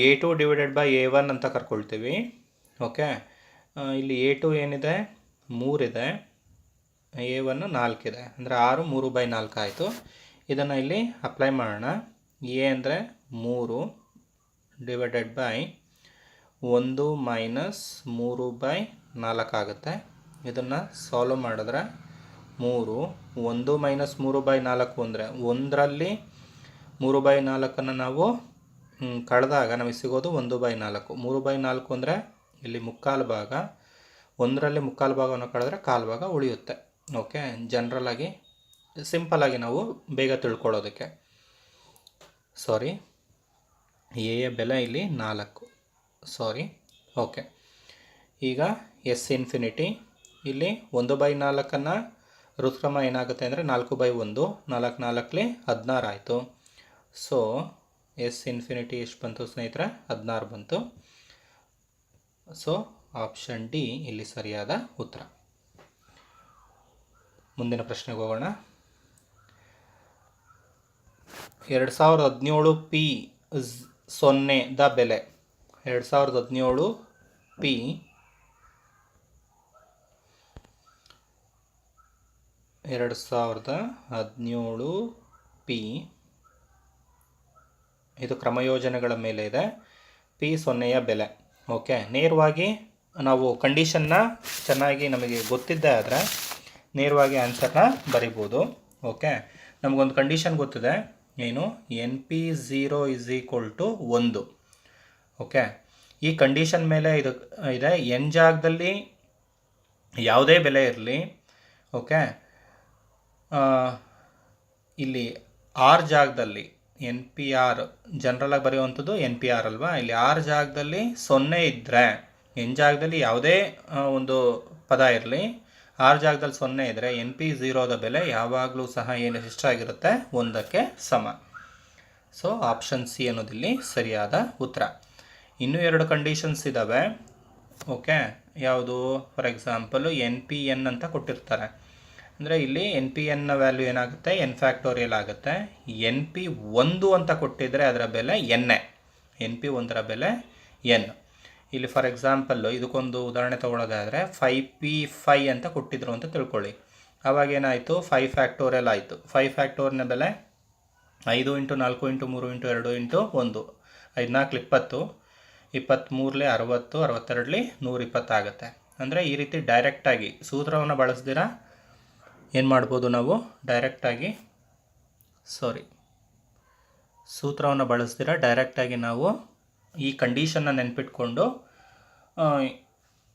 a2 / a1 ಅಂತ ಕರ್ಕೊಳ್ತೀವಿ. ಓಕೆ, ಇಲ್ಲಿ a2 ಏನಿದೆ? 3 ಇದೆ, a1 4 ಇದೆ, ಅಂದರೆ 6 3/4 ಆಯಿತು. ಇದನ್ನು ಇಲ್ಲಿ ಅಪ್ಲೈ ಮಾಡೋಣ. a ಅಂದರೆ 3 / 1 - 3/4 ಆಗುತ್ತೆ. ಇದನ್ನು ಸಾಲ್ವ್ ಮಾಡಿದ್ರೆ 3 1 - 3/4 ಅಂದರೆ 1ರಲ್ಲಿ 3/4 ನಾವು ಕಳೆದಾಗ ನಮಗೆ ಸಿಗೋದು 1/4. 3/4 ಅಂದರೆ ಇಲ್ಲಿ ಮುಕ್ಕಾಲು ಭಾಗ. 1ರಲ್ಲಿ ಮುಕ್ಕಾಲು ಭಾಗವನ್ನು ಕಳೆದ್ರೆ ಕಾಲು ಭಾಗ ಉಳಿಯುತ್ತೆ. ಓಕೆ, ಜನರಲಾಗಿ ಸಿಂಪಲ್ಲಾಗಿ ನಾವು ಬೇಗ ತಿಳ್ಕೊಳ್ಳೋದಕ್ಕೆ. ಸಾರಿ, ಎಯ ಬೆಲೆ ಇಲ್ಲಿ 4. ಸಾರಿ. ಓಕೆ, ಈಗ ಎಸ್ ಇನ್ಫಿನಿಟಿ ಇಲ್ಲಿ 1/4 ಋತ್ಕ್ರಮ ಏನಾಗುತ್ತೆ ಅಂದರೆ 4/1. 4 4ಲಿ 16 ಆಯಿತು. ಸೊ ಎಸ್ ಇನ್ಫಿನಿಟಿ ಎಷ್ಟು ಬಂತು ಸ್ನೇಹಿತರೆ? 16 ಬಂತು. ಸೊ ಆಪ್ಷನ್ ಡಿ ಇಲ್ಲಿ ಸರಿಯಾದ ಉತ್ತರ. ಮುಂದಿನ ಪ್ರಶ್ನೆಗೆ ಹೋಗೋಣ. 2017 P0 ದ ಬೆಲೆ. 2017 P ಇದು ಕ್ರಮಯೋಜನೆಗಳ ಮೇಲೆ ಇದೆ. P0ಯ ಬೆಲೆ. ಓಕೆ, ನೇರವಾಗಿ ನಾವು ಕಂಡೀಷನ್ನ ಚೆನ್ನಾಗಿ ನಮಗೆ ಗೊತ್ತಿದ್ದೇ ಆದರೆ ನೇರವಾಗಿ ಆನ್ಸರ್ನ ಬರಿಬೋದು. ಓಕೆ, ನಮಗೊಂದು ಕಂಡೀಷನ್ ಗೊತ್ತಿದೆ. ಏನು? NP0 = 1. ಓಕೆ, ಈ ಕಂಡೀಷನ್ ಮೇಲೆ ಇದು ಇದೆ. n ಜಾಗದಲ್ಲಿ ಯಾವುದೇ ಬೆಲೆ ಇರಲಿ. ಓಕೆ, ಇಲ್ಲಿ r ಜಾಗದಲ್ಲಿ NPR ಜನರಲಾಗಿ ಬರೆಯುವಂಥದ್ದು NPR ಅಲ್ವಾ? ಇಲ್ಲಿ r ಜಾಗದಲ್ಲಿ 0 ಇದ್ದರೆ, n ಜಾಗದಲ್ಲಿ ಯಾವುದೇ ಒಂದು ಪದ ಇರಲಿ, r ಜಾಗದಲ್ಲಿ 0 ಇದ್ದರೆ NP0ದ ಬೆಲೆ ಯಾವಾಗಲೂ ಸಹ ಎಷ್ಟಾಗಿರುತ್ತೆ? 1ಕ್ಕೆ ಸಮ. ಸೊ ಆಪ್ಷನ್ ಸಿ ಅನ್ನೋದಿಲ್ಲಿ ಸರಿಯಾದ ಉತ್ತರ. ಇನ್ನೂ 2 ಕಂಡೀಷನ್ಸ್ ಇದ್ದಾವೆ. ಓಕೆ, ಯಾವುದು? ಫಾರ್ ಎಕ್ಸಾಂಪಲ್ NPN ಅಂತ ಕೊಟ್ಟಿರ್ತಾರೆ. ಅಂದರೆ ಇಲ್ಲಿ NPNನ ವ್ಯಾಲ್ಯೂ ಏನಾಗುತ್ತೆ? n ಆಗುತ್ತೆ. NP1 ಅಂತ ಕೊಟ್ಟಿದ್ದರೆ ಅದರ ಬೆಲೆ n. NP1ರ ಬೆಲೆ n. ಇಲ್ಲಿ ಫಾರ್ ಎಕ್ಸಾಂಪಲ್ಲು ಇದಕ್ಕೊಂದು ಉದಾಹರಣೆ ತೊಗೊಳ್ಳೋದಾದರೆ 5P5 ಅಂತ ಕೊಟ್ಟಿದ್ರು ಅಂತ ತಿಳ್ಕೊಳ್ಳಿ. ಆವಾಗ ಏನಾಯಿತು? 5 ಆಯಿತು. 5 ಬೆಲೆ 5 ಇಂಟು 4 ಇಂಟು 3 ಇಂಟು 2 ಇಂಟು 1, 5 4 20, 23 60, 62 120 ಆಗುತ್ತೆ. ಅಂದರೆ ಈ ರೀತಿ ಡೈರೆಕ್ಟಾಗಿ ಸೂತ್ರವನ್ನು ಬಳಸ್ದಿರ ಏನು ಮಾಡ್ಬೋದು ನಾವು, ಸೂತ್ರವನ್ನು ಬಳಸ್ದಿರ ಡೈರೆಕ್ಟಾಗಿ ನಾವು ಈ ಕಂಡೀಷನ್ನ ನೆನ್ಪಿಟ್ಕೊಂಡು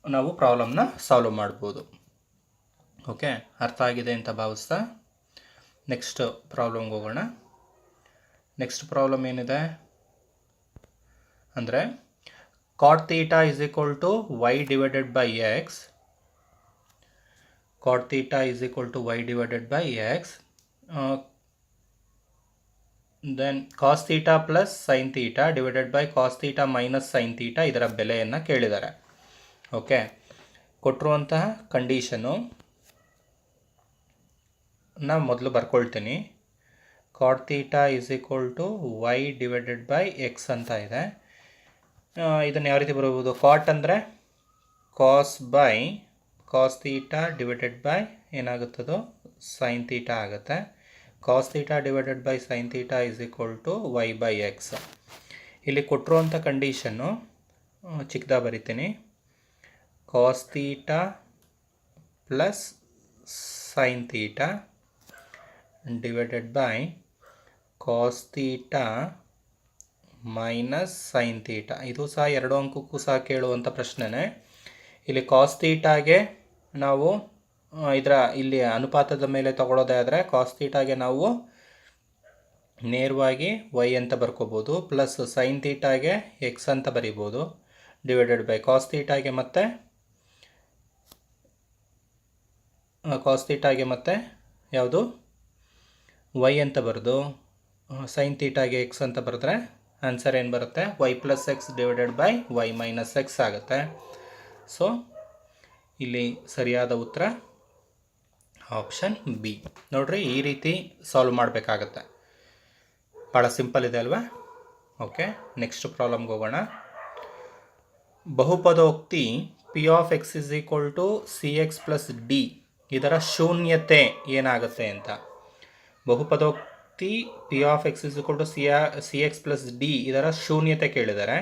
ನಾವು ಪ್ರಾಬ್ಲಮ್ನ ಸಾಲ್ವ್ ಮಾಡ್ಬೋದು. ಓಕೆ, ಅರ್ಥ ಆಗಿದೆ ಅಂತ ಭಾವಿಸ್ತಾ ನೆಕ್ಸ್ಟ್ ಪ್ರಾಬ್ಲಮ್ಗೆ ಹೋಗೋಣ. ನೆಕ್ಸ್ಟ್ ಪ್ರಾಬ್ಲಮ್ ಏನಿದೆ ಅಂದರೆ cot theta is equal to y divided by x. Cot theta is equal to y divided by x. Then cos theta plus sin theta divided by cos theta minus sin theta ಇದರ ಬೆಲೆಯನ್ನು ಕೇಳಿದ್ದಾರೆ. Okay, ಕೊಟ್ಟಿರುವಂತಹ condition ನಾನು ಮೊದಲು ಬರ್ಕೊಳ್ತೀನಿ. cot theta is equal to y divided by x ಅಂತ ಇದೆ. ಇದನ್ನು ಯಾವ ರೀತಿ ಬರಬಹುದು? ಕಾಟ್ ಅಂದರೆ ಕಾಸ್ ಥೀಟಾ ಡಿವೈಡೆಡ್ ಬೈ ಏನಾಗುತ್ತದೋ ಸೈನ್ ಥೀಟಾ ಆಗುತ್ತೆ. Cos theta divided by sine theta is equal to Y by X. ಇಲ್ಲಿ ಕೊಟ್ಟಿರುವಂಥ ಕಂಡೀಷನ್ನು ಚಿಕ್ಕದಾಗಿ ಬರಿತೀನಿ. Cos theta plus sine theta divided by cos theta minus sine theta. ಇದು ಸಹ 2 ಅಂಕಕ್ಕೂ ಸಹ ಕೇಳುವಂಥ ಪ್ರಶ್ನೆನೇ. ಇಲ್ಲಿ ಕಾಸ್ ಥೀಟಾಗೆ ನಾವು ಇಲ್ಲಿ ಅನುಪಾತದ ಮೇಲೆ ತಗೊಳ್ಳೋದಾದರೆ ಕಾಸ್ ಥೀಟಾಗೆ ನಾವು ನೇರವಾಗಿ y ಅಂತ ಬರ್ಕೋಬೋದು, ಪ್ಲಸ್ ಸೈನ್ ಥೀಟಾಗೆ x ಅಂತ ಬರಿಬೋದು, ಡಿವೈಡೆಡ್ ಬೈ ಕಾಸ್ ಥೀಟಾಗೆ ಮತ್ತೆ ಯಾವುದು y ಅಂತ ಬರೆದು ಸೈನ್ ಥೀಟಾಗೆ x ಅಂತ ಬರೆದ್ರೆ ಆನ್ಸರ್ ಏನು ಬರುತ್ತೆ? y plus X divided by y minus X ಆಗುತ್ತೆ. ಸೊ ಇಲ್ಲಿ ಸರಿಯಾದ ಉತ್ತರ ಆಪ್ಷನ್ ಬಿ. ನೋಡ್ರಿ, ಈ ರೀತಿ ಸಾಲ್ವ್ ಮಾಡಬೇಕಾಗತ್ತೆ. ಭಾಳ ಸಿಂಪಲ್ ಇದೆ ಅಲ್ವಾ? ಓಕೆ, ನೆಕ್ಸ್ಟ್ ಪ್ರಾಬ್ಲಮ್ಗೆ ಹೋಗೋಣ. ಬಹುಪದೋಕ್ತಿ P of X is equal to C X plus D ಇದರ ಶೂನ್ಯತೆ ಏನಾಗುತ್ತೆ ಅಂತ. ಬಹುಪದೋಕ್ತಿ P of X is equal to C X plus D ಇದರ ಶೂನ್ಯತೆ ಕೇಳಿದ್ದಾರೆ.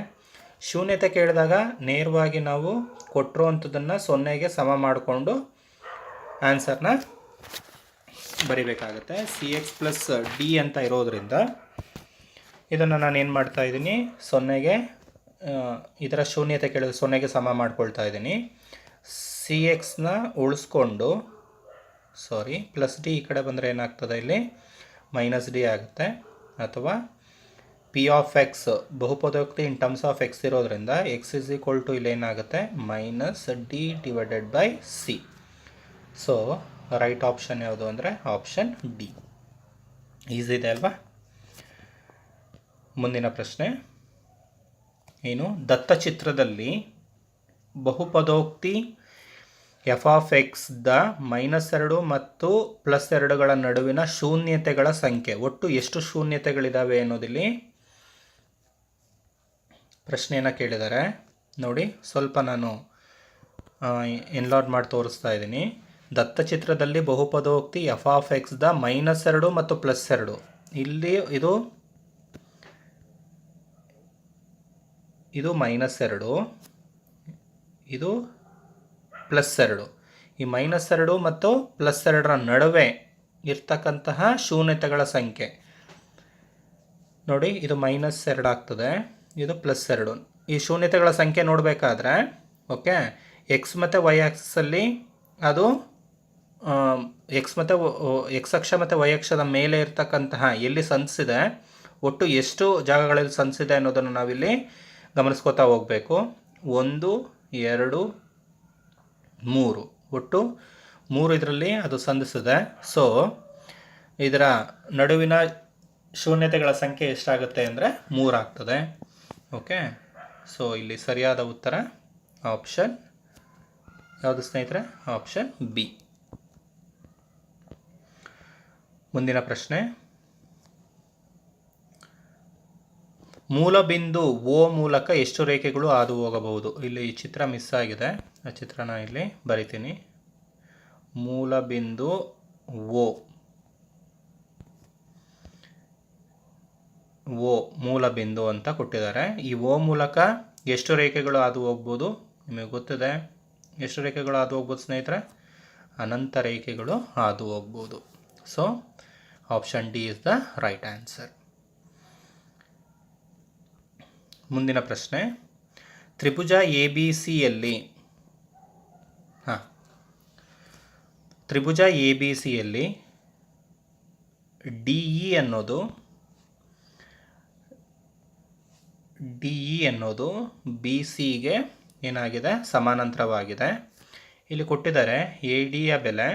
ಶೂನ್ಯತೆ ಕೇಳಿದಾಗ ನೇರವಾಗಿ ನಾವು ಕೊಟ್ಟಿರುವಂಥದ್ದನ್ನು 0ಗೆ ಸಮ ಮಾಡಿಕೊಂಡು ಆನ್ಸರ್ನ ಬರಿಬೇಕಾಗುತ್ತೆ. ಸಿ ಎಕ್ಸ್ ಪ್ಲಸ್ ಡಿ ಅಂತ ಇರೋದ್ರಿಂದ ಇದನ್ನು ನಾನು ಏನು ಮಾಡ್ತಾ ಇದ್ದೀನಿ, 0ಗೆ ಇದರ ಶೂನ್ಯತೆ ಕೇಳಿದ್ರೆ 0ಗೆ ಸಮ ಮಾಡ್ಕೊಳ್ತಾ ಇದ್ದೀನಿ. ಸಿ ಎಕ್ಸ್ನ ಉಳಿಸ್ಕೊಂಡು ಪ್ಲಸ್ ಡಿ ಈ ಕಡೆ ಬಂದರೆ ಏನಾಗ್ತದೆ, ಇಲ್ಲಿ ಮೈನಸ್ ಡಿ ಆಗುತ್ತೆ. ಅಥವಾ ಪಿ ಆಫ್ ಎಕ್ಸ್ ಬಹುಪದೋಕ್ತಿ ಇನ್ ಟರ್ಮ್ಸ್ ಆಫ್ ಎಕ್ಸ್ ಇರೋದ್ರಿಂದ ಎಕ್ಸ್ ಇಸ್ ಈಕ್ವಲ್ ಟು ಇಲ್ಲಿ ಏನಾಗುತ್ತೆ, minus D divided by C. So right option ಯಾವುದು ಅಂದರೆ ಆಪ್ಷನ್ ಡಿ. ಈಸಿ ಇದೆ ಅಲ್ವಾ? ಮುಂದಿನ ಪ್ರಶ್ನೆ ಏನು? ದತ್ತಚಿತ್ರದಲ್ಲಿ ಬಹುಪದೋಕ್ತಿ ಎಫ್ ಆಫ್ ಎಕ್ಸ್ ದ -2 ಮತ್ತು +2ಗಳ ನಡುವಿನ ಶೂನ್ಯತೆಗಳ ಸಂಖ್ಯೆ. ಒಟ್ಟು ಎಷ್ಟು ಶೂನ್ಯತೆಗಳಿದ್ದಾವೆ ಅನ್ನೋದಿಲ್ಲಿ ಪ್ರಶ್ನೆಯನ್ನು ಕೇಳಿದ್ದಾರೆ. ನೋಡಿ, ಸ್ವಲ್ಪ ನಾನು ಎನ್ಲಾರ್ಡ್ ಮಾಡಿ ತೋರಿಸ್ತಾ ಇದ್ದೀನಿ. ದತ್ತಚಿತ್ರದಲ್ಲಿ ಬಹುಪದೋಕ್ತಿ ಎಫ್ ಆಫ್ ಎಕ್ಸ್ ದ -2 ಮತ್ತು +2. ಇಲ್ಲಿ ಇದು -2, ಇದು +2. ಈ -2 ಮತ್ತು +2ರ ನಡುವೆ ಇರ್ತಕ್ಕಂತಹ ಶೂನ್ಯತೆಗಳ ಸಂಖ್ಯೆ ನೋಡಿ, ಇದು -2 ಆಗ್ತದೆ, ಇದು +2. ಈ ಶೂನ್ಯತೆಗಳ ಸಂಖ್ಯೆ ನೋಡಬೇಕಾದ್ರೆ ಓಕೆ, ಎಕ್ಸ್ ಮತ್ತು ವೈ ಆಕ್ಸಲ್ಲಿ ಅದು ಎಕ್ಸ್ ಅಕ್ಷ ಮತ್ತು ವೈ ಅಕ್ಷದ ಮೇಲೆ ಇರ್ತಕ್ಕಂತಹ ಎಲ್ಲಿ ಸಂಧಿಸಿದೆ, ಒಟ್ಟು ಎಷ್ಟು ಜಾಗಗಳಲ್ಲಿ ಸಂಧಿಸಿದೆ ಅನ್ನೋದನ್ನು ನಾವಿಲ್ಲಿ ಗಮನಿಸ್ಕೋತಾ ಹೋಗಬೇಕು. 1 2 3, ಒಟ್ಟು 3 ಇದರಲ್ಲಿ ಅದು ಸಂಧಿಸಿದೆ. ಸೊ ಇದರ ನಡುವಿನ ಶೂನ್ಯತೆಗಳ ಸಂಖ್ಯೆ ಎಷ್ಟಾಗುತ್ತೆ ಅಂದರೆ 3 ಆಗ್ತದೆ. ಓಕೆ, ಸೊ ಇಲ್ಲಿ ಸರಿಯಾದ ಉತ್ತರ ಆಪ್ಷನ್ ಯಾವುದು ಸ್ನೇಹಿತರೆ? Option B. ಮುಂದಿನ ಪ್ರಶ್ನೆ, ಮೂಲಬಿಂದು ಓ ಮೂಲಕ ಎಷ್ಟು ರೇಖೆಗಳು ಹಾದು ಹೋಗಬಹುದು? ಇಲ್ಲಿ ಈ ಚಿತ್ರ ಮಿಸ್ ಆಗಿದೆ, ಆ ಚಿತ್ರನ ಇಲ್ಲಿ ಬರಿತೀನಿ. ಮೂಲಬಿಂದು ಓ ಓ ಮೂಲ ಬಿಂದು ಅಂತ ಕೊಟ್ಟಿದ್ದಾರೆ. ಈ ಓ ಮೂಲಕ ಎಷ್ಟು ರೇಖೆಗಳು ಹಾದು ಹೋಗ್ಬೋದು ನಿಮಗೆ ಗೊತ್ತಿದೆ? ಎಷ್ಟು ರೇಖೆಗಳು ಹಾದು ಹೋಗ್ಬೋದು ಸ್ನೇಹಿತರೆ? ಅನಂತ ರೇಖೆಗಳು ಹಾದು ಹೋಗ್ಬೋದು. So option D is the right answer. ಮುಂದಿನ ಪ್ರಶ್ನೆ, ತ್ರಿಭುಜ ಎ ಬಿ ಸಿಯಲ್ಲಿ ತ್ರಿಭುಜ ಎ ಬಿ ಸಿಯಲ್ಲಿ ಡಿ ಇ ಅನ್ನೋದು ಬಿ ಸಿಗೆ ಏನಾಗಿದೆ? ಸಮಾನಾಂತರವಾಗಿದೆ. ಇಲ್ಲಿ ಕೊಟ್ಟಿದ್ದಾರೆ ಎ ಡಿಯ ಬೆಲೆ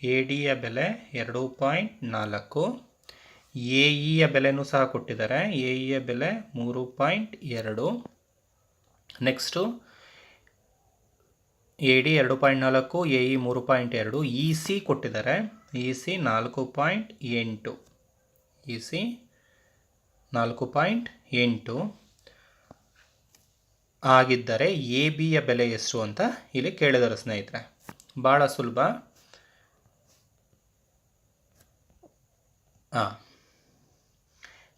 2.4, ಎ ಇಯ ಬೆಲೆನೂ ಸಹ ಕೊಟ್ಟಿದ್ದಾರೆ. ಎ ಇಯ ಬೆಲೆ 3.2. Next A D 2.4, A E 3.2, E C ಕೊಟ್ಟಿದ್ದಾರೆ. ಇ ಸಿ 4.8, ಇ ಸಿ 4.8 ಆಗಿದ್ದರೆ ಎ ಬಿಯ ಬೆಲೆ ಎಷ್ಟು ಅಂತ ಇಲ್ಲಿ ಕೇಳಿದ್ದಾರೆ ಸ್ನೇಹಿತರೆ. ಭಾಳ ಸುಲಭ.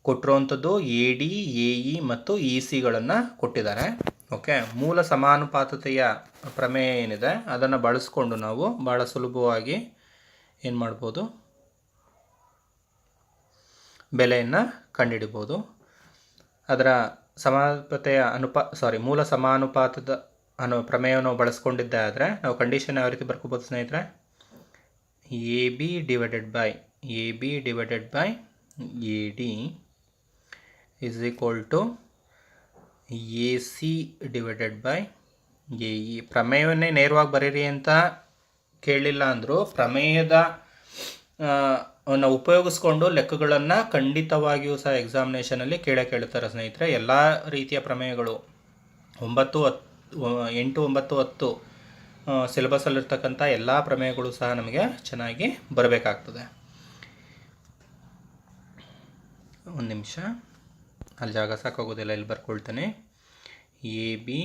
ಕೊಟ್ಟಿರುವಂಥದ್ದು ಎ ಡಿ, ಎ ಇ ಮತ್ತು ಇ ಸಿಗಳನ್ನು ಕೊಟ್ಟಿದ್ದಾರೆ. ಓಕೆ, ಮೂಲ ಸಮಾನುಪಾತತೆಯ ಪ್ರಮೇಯ ಏನಿದೆ ಅದನ್ನು ಬಳಸ್ಕೊಂಡು ನಾವು ಭಾಳ ಸುಲಭವಾಗಿ ಏನು ಮಾಡ್ಬೋದು? ಬೆಲೆಯನ್ನು ಕಂಡುಹಿಡಿಬೋದು. ಅದರ ಮೂಲ ಸಮಾನುಪಾತದ ಪ್ರಮೇಯವನ್ನು ಬಳಸ್ಕೊಂಡಿದ್ದೆ ಆದರೆ ನಾವು ಕಂಡೀಷನ್ ಯಾವ ರೀತಿ ಬರ್ಕೋಬೋದು ಸ್ನೇಹಿತರೆ? A B divided by A D is equal to A C divided by A E. ಪ್ರಮೇಯವನ್ನೇ ನೇರವಾಗಿ ಬರೀರಿ ಅಂತ ಕೇಳಲಿಲ್ಲ ಅಂದರೂ ಪ್ರಮೇಯದ ಉಪಯೋಗಿಸ್ಕೊಂಡು ಲೆಕ್ಕಗಳನ್ನು ಖಂಡಿತವಾಗಿಯೂ ಸಹ ಎಕ್ಸಾಮಿನೇಷನಲ್ಲಿ ಕೇಳ್ತಾರೆ ಸ್ನೇಹಿತರೆ. ಎಲ್ಲ ರೀತಿಯ ಪ್ರಮೇಯಗಳು 8, 9, 10 ಸಿಲೆಬಸಲ್ಲಿರ್ತಕ್ಕಂಥ ಎಲ್ಲ ಪ್ರಮೇಯಗಳು ಸಹ ನಮಗೆ ಚೆನ್ನಾಗಿ ಬರಬೇಕಾಗ್ತದೆ. ಒಂದು ನಿಮಿಷ, ಅಲ್ಲಿ ಜಾಗ ಸಾಕಾಗೋದಿಲ್ಲ, ಇಲ್ಲಿ ಬರ್ಕೊಳ್ತೇನೆ. A B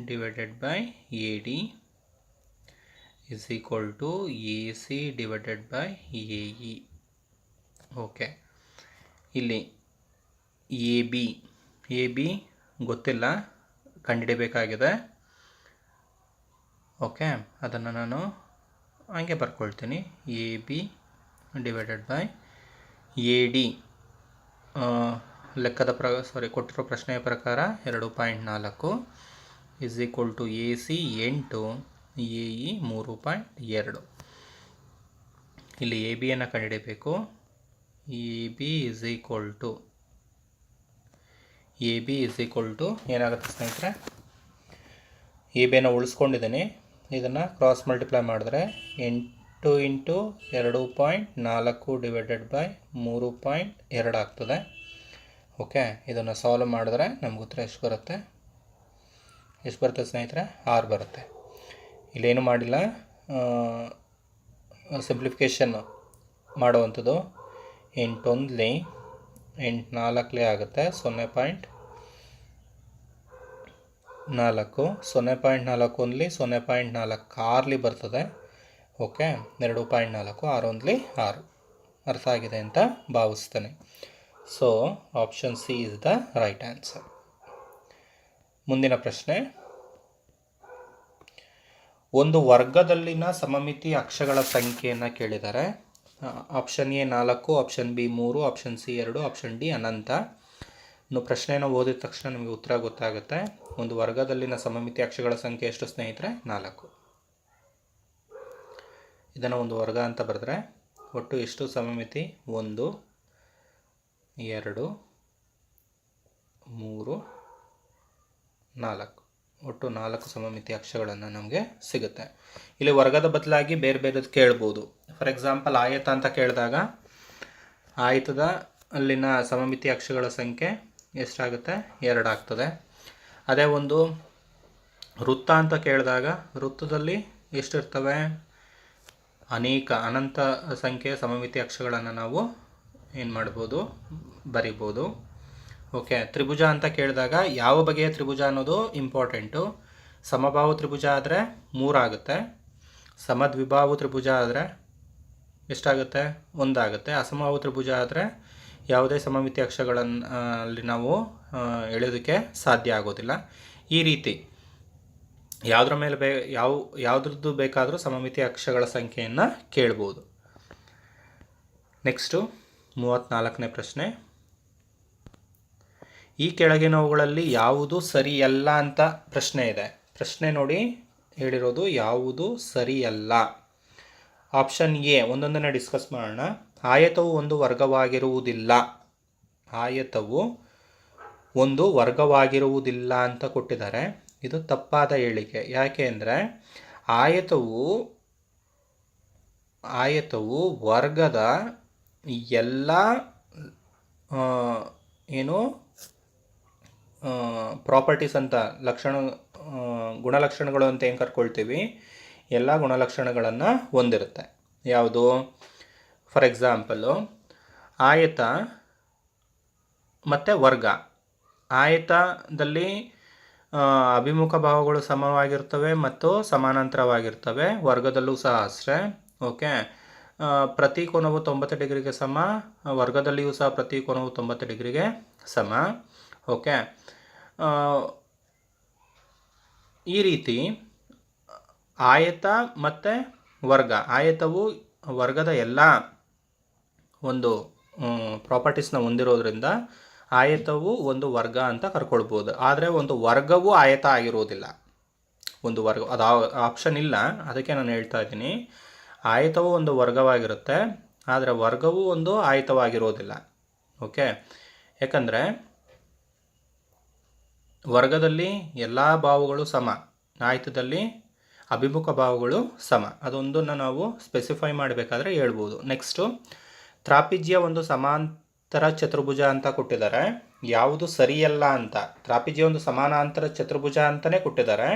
divided by A D is equal to A C divided by A E. Okay, ಇಲ್ಲಿ ಎ ಬಿ ಗೊತ್ತಿಲ್ಲ, ಕಂಡುಹಿಡಿಬೇಕಾಗಿದೆ. ಓಕೆ, ಅದನ್ನು ನಾನು ಹಂಗೆ ಬರ್ಕೊಳ್ತೀನಿ. A B divided by A D ಕೊಟ್ಟಿರೋ ಪ್ರಶ್ನೆಯ ಪ್ರಕಾರ 2.4 is equal to A C 8, A E 3.2. ಇಲ್ಲಿ ಎ ಬಿಯನ್ನು ಕಂಡುಹಿಡಿಯಬೇಕು. A B is equal to ಏನಾಗುತ್ತೆ ಸ್ನೇಹಿತರೆ? ಎ ಬಿಯನ್ನು ಉಳಿಸ್ಕೊಂಡಿದ್ದೀನಿ. ಇದನ್ನು ಕ್ರಾಸ್ ಮಲ್ಟಿಪ್ಲೈ ಮಾಡಿದ್ರೆ 8 ಇಂಟು 2.4 ಡಿವೈಡೆಡ್ ಬೈ 3.2 ಆಗ್ತದೆ. ಓಕೆ, ಇದನ್ನು ಸಾಲ್ವ್ ಮಾಡಿದ್ರೆ ನಮ್ಗೆ ಉತ್ತರ ಎಷ್ಟು ಬರುತ್ತೆ ಸ್ನೇಹಿತರೆ? 6 ಬರುತ್ತೆ. ಇಲ್ಲೇನು ಮಾಡಿಲ್ಲ, ಸಿಂಪ್ಲಿಫಿಕೇಷನ್ ಮಾಡುವಂಥದ್ದು. 8 1 8 4 ಆಗುತ್ತೆ 0.4, 0.4 1 0.4 ಬರ್ತದೆ. ಓಕೆ, 2.4 6 1 6. ಅರ್ಥ ಆಗಿದೆ ಅಂತ ಭಾವಿಸ್ತೇನೆ. So option C is the right answer. ಮುಂದಿನ ಪ್ರಶ್ನೆ, ಒಂದು ವರ್ಗದಲ್ಲಿನ ಸಮಮಿತಿ ಅಕ್ಷಗಳ ಸಂಖ್ಯೆಯನ್ನು ಕೇಳಿದ್ದಾರೆ. Option A 4, option B 3, option C 2, option D ಅನಂತ. ಇನ್ನು ಪ್ರಶ್ನೆಯನ್ನು ಓದಿದ ತಕ್ಷಣ ನಿಮಗೆ ಉತ್ತರ ಗೊತ್ತಾಗುತ್ತೆ. ಒಂದು ವರ್ಗದಲ್ಲಿನ ಸಮಮಿತಿ ಅಕ್ಷಗಳ ಸಂಖ್ಯೆ ಎಷ್ಟು ಸ್ನೇಹಿತರೆ? 4. ಇದನ್ನು ಒಂದು ವರ್ಗ ಅಂತ ಬರೆದ್ರೆ ಒಟ್ಟು ಎಷ್ಟು ಸಮಮಿತಿ? 1 2 3 4, ಒಟ್ಟು 4 ಸಮಮಿತಿ ಅಕ್ಷಗಳನ್ನು ನಮಗೆ ಸಿಗುತ್ತೆ. ಇಲ್ಲಿ ವರ್ಗದ ಬದಲಾಗಿ ಬೇರೆ ಬೇರೆದು ಕೇಳ್ಬೋದು. ಫಾರ್ ಎಕ್ಸಾಂಪಲ್ ಆಯತ ಅಂತ ಕೇಳಿದಾಗ ಆಯತದ ಅಲ್ಲಿನ ಸಮಮಿತಿ ಅಕ್ಷಗಳ ಸಂಖ್ಯೆ ಎಷ್ಟಾಗುತ್ತೆ? 2 ಆಗ್ತದೆ. ಅದೇ ಒಂದು ವೃತ್ತ ಅಂತ ಕೇಳಿದಾಗ ವೃತ್ತದಲ್ಲಿ ಎಷ್ಟಿರ್ತವೆ? ಅನಂತ ಸಂಖ್ಯೆಯ ಸಮಮಿತಿ ಅಕ್ಷಗಳನ್ನು ನಾವು ಏನು ಮಾಡ್ಬೋದು? ಬರಿಬೋದು. ಓಕೆ, ತ್ರಿಭುಜ ಅಂತ ಕೇಳಿದಾಗ ಯಾವ ಬಗೆಯ ತ್ರಿಭುಜ ಅನ್ನೋದು ಇಂಪಾರ್ಟೆಂಟು. ಸಮಬಾಹು ತ್ರಿಭುಜ ಆದರೆ 3 ಆಗುತ್ತೆ. ಸಮದ್ವಿಬಾಹು ತ್ರಿಭುಜ ಆದರೆ ಎಷ್ಟಾಗುತ್ತೆ? 1 ಆಗುತ್ತೆ. ಅಸಮಬಾಹು ತ್ರಿಭುಜ ಆದರೆ ಯಾವುದೇ ಸಮಮಿತಿ ಅಕ್ಷಗಳನ್ನು ಅಲ್ಲಿ ನಾವು ಎಳೆಯೋದಕ್ಕೆ ಸಾಧ್ಯ ಆಗೋದಿಲ್ಲ. ಈ ರೀತಿ ಯಾವುದ್ರ ಮೇಲೆ ಯಾವುದ್ರದ್ದು ಬೇಕಾದರೂ ಸಮಮಿತಿ ಅಕ್ಷಗಳ ಸಂಖ್ಯೆಯನ್ನು ಕೇಳ್ಬೋದು. ನೆಕ್ಸ್ಟು 34ನೇ ಪ್ರಶ್ನೆ. ಈ ಕೆಳಗಿನವುಗಳಲ್ಲಿ ಯಾವುದು ಸರಿಯಲ್ಲ ಅಂತ ಪ್ರಶ್ನೆ ಇದೆ. ಪ್ರಶ್ನೆ ನೋಡಿ ಹೇಳಿರೋದು ಯಾವುದು ಸರಿಯಲ್ಲ. ಆಪ್ಷನ್ ಎ, ಒಂದೊಂದನ್ನು ಡಿಸ್ಕಸ್ ಮಾಡೋಣ. ಆಯತವು ಒಂದು ವರ್ಗವಾಗಿರುವುದಿಲ್ಲ. ಆಯತವು ಒಂದು ವರ್ಗವಾಗಿರುವುದಿಲ್ಲ ಅಂತ ಕೊಟ್ಟಿದ್ದಾರೆ. ಇದು ತಪ್ಪಾದ ಹೇಳಿಕೆ. ಯಾಕೆ ಅಂದರೆ ಆಯತವು ವರ್ಗದ ಎಲ್ಲ ಪ್ರಾಪರ್ಟೀಸ್ ಅಂತ ಗುಣಲಕ್ಷಣಗಳು ಅಂತ ಏನು ಕರ್ಕೊಳ್ತೀವಿ, ಎಲ್ಲ ಗುಣಲಕ್ಷಣಗಳನ್ನು ಹೊಂದಿರುತ್ತೆ. ಯಾವುದು? ಫಾರ್ ಎಕ್ಸಾಂಪಲು ಆಯತ ಮತ್ತು ವರ್ಗ. ಆಯತದಲ್ಲಿ ಅಭಿಮುಖ ಬಾಹುಗಳು ಸಮವಾಗಿರ್ತವೆ ಮತ್ತು ಸಮಾನಾಂತರವಾಗಿರ್ತವೆ. ವರ್ಗದಲ್ಲೂ ಸಹ ಅಷ್ಟೇ. ಓಕೆ, ಪ್ರತಿ ಕೋನವು 90 ಡಿಗ್ರಿಗೆ ಸಮ. ವರ್ಗದಲ್ಲಿಯೂ ಸಹ ಪ್ರತಿ ಕೋನವು 90 ಡಿಗ್ರಿಗೆ ಸಮ. ಓಕೆ, ಈ ರೀತಿ ಆಯತ ಮತ್ತು ವರ್ಗ. ಆಯತವು ವರ್ಗದ ಎಲ್ಲ ಒಂದು ಪ್ರಾಪರ್ಟೀಸ್ನ ಹೊಂದಿರೋದ್ರಿಂದ ಆಯತವು ಒಂದು ವರ್ಗ ಅಂತ ಕರ್ಕೊಳ್ಬೋದು. ಆದರೆ ಒಂದು ವರ್ಗವು ಆಯತ ಆಗಿರೋದಿಲ್ಲ. ಒಂದು ವರ್ಗ, ಅದು ಆಪ್ಷನ್ ಇಲ್ಲ, ಅದಕ್ಕೆ ನಾನು ಹೇಳ್ತಾ ಇದ್ದೀನಿ. ಆಯತವು ಒಂದು ವರ್ಗವಾಗಿರುತ್ತೆ, ಆದರೆ ವರ್ಗವು ಒಂದು ಆಯತವಾಗಿರೋದಿಲ್ಲ. ಓಕೆ, ಯಾಕಂದರೆ ವರ್ಗದಲ್ಲಿ ಎಲ್ಲ ಬಾಹುಗಳು ಸಮ, ಆಯತದಲ್ಲಿ ಅಭಿಮುಖ ಬಾಹುಗಳು ಸಮ. ಅದೊಂದನ್ನು ನಾವು ಸ್ಪೆಸಿಫೈ ಮಾಡಬೇಕಾದ್ರೆ ಹೇಳ್ಬೋದು. ನೆಕ್ಸ್ಟು, ತ್ರಾಪಿಜ್ಯ ಒಂದು ಸಮಾಂತರ ಚತುರ್ಭುಜ ಅಂತ ಕೊಟ್ಟಿದ್ದಾರೆ. ಯಾವುದು ಸರಿಯಲ್ಲ ಅಂತ. ತ್ರಾಪಿಜ್ಯ ಒಂದು ಸಮಾನಾಂತರ ಚತುರ್ಭುಜ ಅಂತಲೇ ಕೊಟ್ಟಿದ್ದಾರೆ.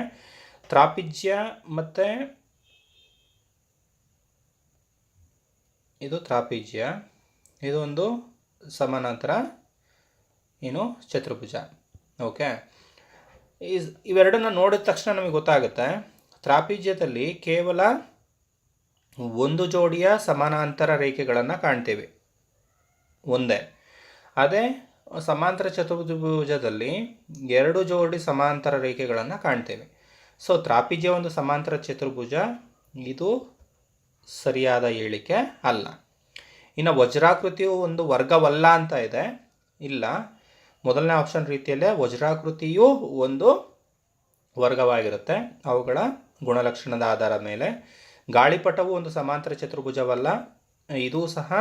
ತ್ರಾಪಿಜ್ಯ ಮತ್ತು ಇದು ತ್ರಾಪಿಜ್ಯ, ಇದು ಒಂದು ಸಮಾನಾಂತರ ಚತುರ್ಭುಜ. ಓಕೆ, ಇವೆರಡನ್ನ ನೋಡಿದ ತಕ್ಷಣ ನಮಗೆ ಗೊತ್ತಾಗುತ್ತೆ. ತ್ರಾಪಿಜ್ಯದಲ್ಲಿ ಕೇವಲ ಒಂದು ಜೋಡಿಯ ಸಮಾನಾಂತರ ರೇಖೆಗಳನ್ನು ಕಾಣ್ತೇವೆ, ಒಂದೇ. ಅದೇ ಸಮಾಂತರ ಚತುರ್ಭುಜದಲ್ಲಿ 2 ಜೋಡಿ ಸಮಾಂತರ ರೇಖೆಗಳನ್ನು ಕಾಣ್ತೇವೆ. ಸೊ ತ್ರಾಪಿಜ್ಯ ಒಂದು ಸಮಾಂತರ ಚತುರ್ಭುಜ, ಇದು ಸರಿಯಾದ ಹೇಳಿಕೆ ಅಲ್ಲ. ಇನ್ನು ವಜ್ರಾಕೃತಿಯು ಒಂದು ವರ್ಗವಲ್ಲ ಅಂತ ಇದೆ. ಇಲ್ಲ, ಮೊದಲನೇ ಆಪ್ಷನ್ ರೀತಿಯಲ್ಲೇ ವಜ್ರಾಕೃತಿಯು ಒಂದು ವರ್ಗವಾಗಿರುತ್ತೆ ಅವುಗಳ ಗುಣಲಕ್ಷಣದ ಆಧಾರದ ಮೇಲೆ. ಗಾಳಿಪಟವು ಒಂದು ಸಮಾಂತರ ಚತುರ್ಭುಜವಲ್ಲ. ಇದೂ ಸಹ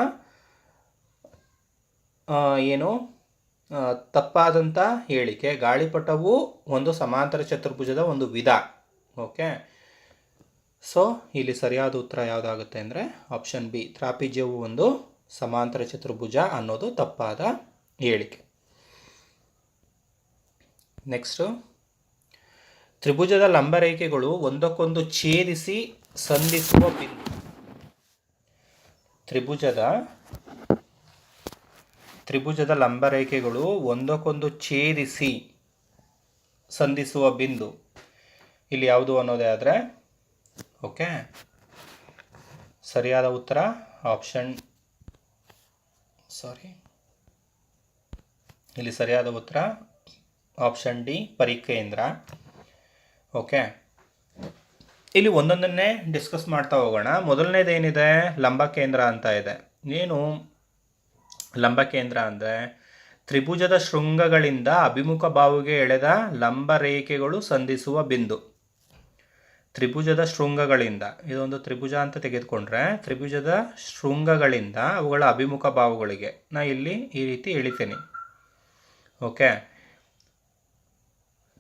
ತಪ್ಪಾದಂಥ ಹೇಳಿಕೆ. ಗಾಳಿಪಟವು ಒಂದು ಸಮಾಂತರ ಚತುರ್ಭುಜದ ಒಂದು ವಿಧ. ಓಕೆ, ಸೊ ಇಲ್ಲಿ ಸರಿಯಾದ ಉತ್ತರ ಯಾವುದಾಗುತ್ತೆ ಅಂದರೆ ಆಪ್ಷನ್ ಬಿ, ತ್ರಾಪಿಜ್ಯವು ಒಂದು ಸಮಾಂತರ ಚತುರ್ಭುಜ ಅನ್ನೋದು ತಪ್ಪಾದ ಹೇಳಿಕೆ. ನೆಕ್ಸ್ಟು, ತ್ರಿಭುಜದ ಲಂಬರೇಖೆಗಳು ಒಂದಕ್ಕೊಂದು ಛೇದಿಸಿ ಸಂಧಿಸುವ ಬಿಂದು. ತ್ರಿಭುಜದ ಲಂಬರೇಖೆಗಳು ಒಂದಕ್ಕೊಂದು ಛೇದಿಸಿ ಸಂಧಿಸುವ ಬಿಂದು ಇಲ್ಲಿ ಯಾವುದು ಅನ್ನೋದೇ ಆದರೆ ಓಕೆ, ಸರಿಯಾದ ಉತ್ತರ ಇಲ್ಲಿ ಸರಿಯಾದ ಉತ್ತರ ಆಪ್ಷನ್ ಡಿ, ಪರಿಕೇಂದ್ರ. ಓಕೆ, ಇಲ್ಲಿ ಒಂದೊಂದನ್ನೇ ಡಿಸ್ಕಸ್ ಮಾಡ್ತಾ ಹೋಗೋಣ. ಮೊದಲನೇದೇನಿದೆ, ಲಂಬಕೇಂದ್ರ ಅಂತ ಇದೆ. ಏನು ಲಂಬಕೇಂದ್ರ ಅಂದರೆ ತ್ರಿಭುಜದ ಶೃಂಗಗಳಿಂದ ಅಭಿಮುಖ ಬಾಹುಗೆ ಎಳೆದ ಲಂಬರೇಖೆಗಳು ಸಂಧಿಸುವ ಬಿಂದು. ತ್ರಿಭುಜದ ಶೃಂಗಗಳಿಂದ, ಇದೊಂದು ತ್ರಿಭುಜ ಅಂತ ತೆಗೆದುಕೊಂಡ್ರೆ ತ್ರಿಭುಜದ ಶೃಂಗಗಳಿಂದ ಅವುಗಳ ಅಭಿಮುಖ ಬಾಹುಗಳಿಗೆ ನಾ ಇಲ್ಲಿ ಈ ರೀತಿ ಎಳಿತೇನೆ. ಓಕೆ,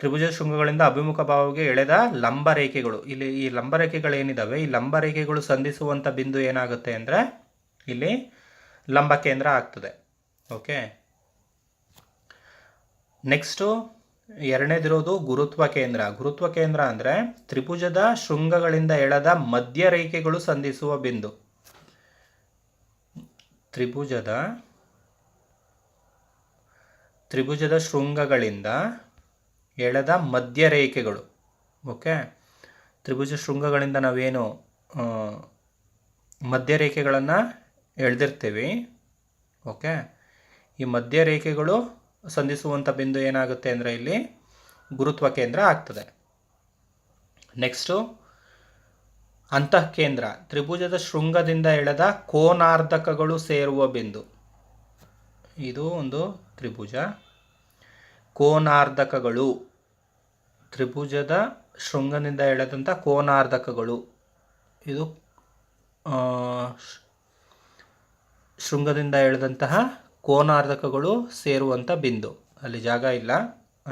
ತ್ರಿಭುಜದ ಶೃಂಗಗಳಿಂದ ಅಭಿಮುಖ ಬಾಹುಗೆ ಎಳೆದ ಲಂಬರೇಖೆಗಳು. ಇಲ್ಲಿ ಈ ಲಂಬರೇಖೆಗಳೇನಿದ್ದಾವೆ, ಈ ಲಂಬರೇಖೆಗಳು ಸಂಧಿಸುವಂಥ ಬಿಂದು ಏನಾಗುತ್ತೆ ಅಂದರೆ ಇಲ್ಲಿ ಲಂಬಕೇಂದ್ರ ಆಗ್ತದೆ. ಓಕೆ, ನೆಕ್ಸ್ಟು ಎರಡನೇದಿರೋದು ಗುರುತ್ವ ಕೇಂದ್ರ. ಗುರುತ್ವ ಕೇಂದ್ರ ಅಂದರೆ ತ್ರಿಭುಜದ ಶೃಂಗಗಳಿಂದ ಎಳೆದ ಮಧ್ಯ ರೇಖೆಗಳು ಸಂಧಿಸುವ ಬಿಂದು. ತ್ರಿಭುಜದ ಶೃಂಗಗಳಿಂದ ಎಳೆದ ಮಧ್ಯ ರೇಖೆಗಳು. ಓಕೆ, ತ್ರಿಭುಜ ಶೃಂಗಗಳಿಂದ ನಾವೇನು ಮಧ್ಯ ರೇಖೆಗಳನ್ನು ಎಳೆದಿರ್ತೀವಿ. ಓಕೆ, ಈ ಮಧ್ಯ ರೇಖೆಗಳು ಸಂಧಿಸುವಂಥ ಬಿಂದು ಏನಾಗುತ್ತೆ ಅಂದರೆ ಇಲ್ಲಿ ಗುರುತ್ವ ಕೇಂದ್ರ ಆಗ್ತದೆ. ನೆಕ್ಸ್ಟು ಅಂತಃಕೇಂದ್ರ, ತ್ರಿಭುಜದ ಶೃಂಗದಿಂದ ಎಳೆದ ಕೋನಾರ್ಧಕಗಳು ಸೇರುವ ಬಿಂದು. ಇದು ಒಂದು ತ್ರಿಭುಜ, ಕೋನಾರ್ಧಕಗಳು, ತ್ರಿಭುಜದ ಶೃಂಗದಿಂದ ಎಳೆದಂಥ ಕೋನಾರ್ಧಕಗಳು, ಇದು ಶೃಂಗದಿಂದ ಎಳೆದಂತಹ ಕೋನಾರ್ಧಕಗಳು ಸೇರುವಂಥ ಬಿಂದು. ಅಲ್ಲಿ ಜಾಗ ಇಲ್ಲ,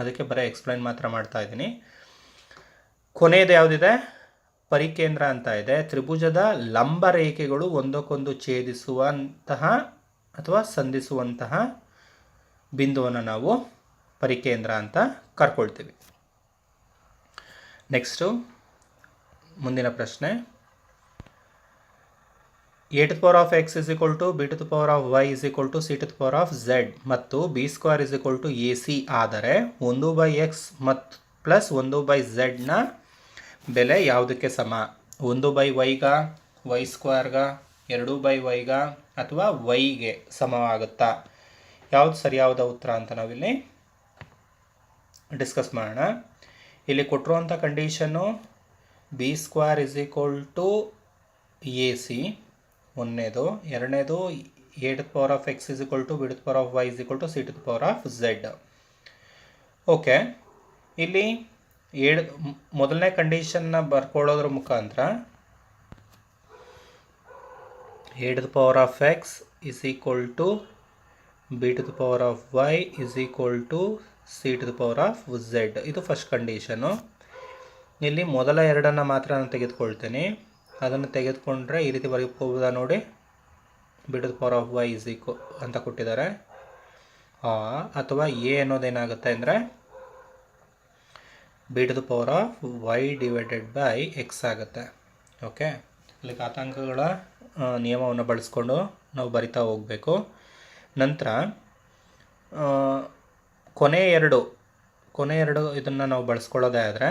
ಅದಕ್ಕೆ ಬರೀ ಎಕ್ಸ್ಪ್ಲೈನ್ ಮಾತ್ರ ಮಾಡ್ತಾ ಇದ್ದೀನಿ. ಕೊನೆಯದು ಯಾವುದಿದೆ? ಪರಿಕೇಂದ್ರ ಅಂತ ಇದೆ. ತ್ರಿಭುಜದ ಲಂಬ ರೇಖೆಗಳು ಒಂದಕ್ಕೊಂದು ಛೇದಿಸುವಂತಹ ಅಥವಾ ಸಂಧಿಸುವಂತಹ ಬಿಂದುವನ್ನು ನಾವು ಪರಿಕೇಂದ್ರ ಅಂತ ಕರ್ಕೊಳ್ತೀವಿ. ನೆಕ್ಸ್ಟು ಮುಂದಿನ ಪ್ರಶ್ನೆ, a to the power of x is equal to b to the power of y is equal to c to the power of z ಮತ್ತು b square is equal to ac ಆದರೆ 1/x ಮತ್ತು plus 1/z ನ ಬೆಲೆ ಯಾವುದಕ್ಕೆ ಸಮ? 1/y ಗ, y ಸ್ಕ್ವೇರ್ಗ, 2/y ಗ ಅಥವಾ yಗೆ ಸಮವಾಗುತ್ತಾ? ಯಾವುದು ಸರಿಯಾದ ಉತ್ತರ ಅಂತ ನಾವಿಲ್ಲಿ ಡಿಸ್ಕಸ್ ಮಾಡೋಣ. ಇಲ್ಲಿ ಕೊಟ್ಟಿರುವಂಥ ಕಂಡೀಷನ್ನು B square is equal to A C ಒಂದನೇದು, ಎರಡನೇದು A to the power of X is equal to B to the power of Y is equal to C to the power of Z. Okay, ಇಲ್ಲಿ ಮೊದಲನೇ ಕಂಡೀಷನ್ನ ಬರ್ಕೊಳ್ಳೋದ್ರ ಮುಖಾಂತರ A to the power of X is equal to B to the power of Y is equal to C to the power of Z, ಇದು first condition. ಇಲ್ಲಿ ಮೊದಲ ಎರಡನ್ನು ಮಾತ್ರ ನಾನು ತೆಗೆದುಕೊಳ್ತೇನೆ. ಅದನ್ನು ತೆಗೆದುಕೊಂಡ್ರೆ ಈ ರೀತಿ ಬರೆಯಬಹುದಾ ನೋಡಿ, B to the power of Y is equal ಅಂತ ಕೊಟ್ಟಿದ್ದಾರೆ. ಅಥವಾ ಎ ಅನ್ನೋದೇನಾಗುತ್ತೆ ಅಂದರೆ B to the power of Y divided by X ಆಗುತ್ತೆ. ಓಕೆ, ಇಲ್ಲಿ ಘಾತಾಂಕಗಳ ನಿಯಮವನ್ನು ಬಳಸ್ಕೊಂಡು ನಾವು ಬರಿತಾ ಹೋಗಬೇಕು. ನಂತರ ಕೊನೆ ಎರಡು ಇದನ್ನು ನಾವು ಬಳಸ್ಕೊಳ್ಳೋದೇ ಆದರೆ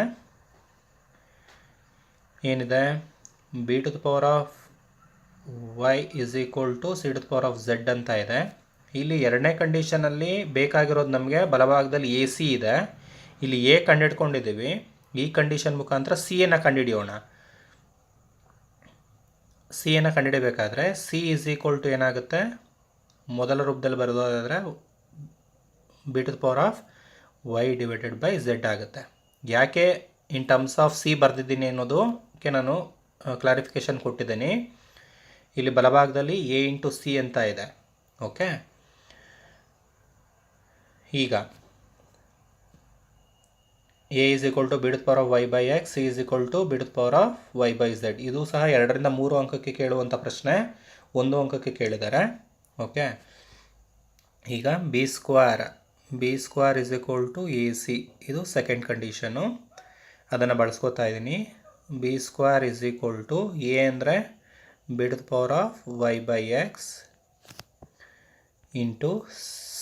ಏನಿದೆ, B to the power of Y is equal to C to the power of Z ಅಂತ ಇದೆ. ಇಲ್ಲಿ ಎರಡನೇ ಕಂಡೀಷನಲ್ಲಿ ಬೇಕಾಗಿರೋದು ನಮಗೆ ಬಲಭಾಗದಲ್ಲಿ ಎ ಸಿ ಇದೆ. ಇಲ್ಲಿ ಎ ಕಂಡುಹಿಡ್ಕೊಂಡಿದ್ದೀವಿ. ಈ ಕಂಡೀಷನ್ ಮುಖಾಂತರ ಸಿ ಯನ್ನು ಕಂಡುಹಿಡಿಯೋಣ. ಸಿ ಯನ್ನು ಕಂಡುಹಿಡಬೇಕಾದ್ರೆ ಸಿ ಇಸ್ ಈಕ್ವಲ್ ಟು ಏನಾಗುತ್ತೆ, ಮೊದಲ ರೂಪದಲ್ಲಿ ಬರೋದಾದರೆ B to the power of Y divided by Z ಆಗುತ್ತೆ. ಯಾಕೆ ಇನ್ ಟರ್ಮ್ಸ್ ಆಫ್ ಸಿ ಬರೆದಿದ್ದೀನಿ ಅನ್ನೋದಕ್ಕೆ ನಾನು ಕ್ಲಾರಿಫಿಕೇಷನ್ ಕೊಟ್ಟಿದ್ದೀನಿ. ಇಲ್ಲಿ ಬಲಭಾಗದಲ್ಲಿ ಎ ಇಂಟು ಸಿ ಅಂತ ಇದೆ. ಓಕೆ, ಈಗ A is equal to B to the power of Y by X, C is equal to B to the power of Y by Z. ಇದು ಸಹ 2 ರಿಂದ 3 ಅಂಕಕ್ಕೆ ಕೇಳುವಂಥ ಪ್ರಶ್ನೆ, 1 ಅಂಕಕ್ಕೆ ಕೇಳಿದ್ದಾರೆ. ಓಕೆ, ಈಗ B square is equal to A C, ಇದು second condition. ಅದನ್ನು ಬಳಸ್ಕೋತಾ ಇದ್ದೀನಿ. B square is equal to A ಅಂದರೆ B to the power of Y by X into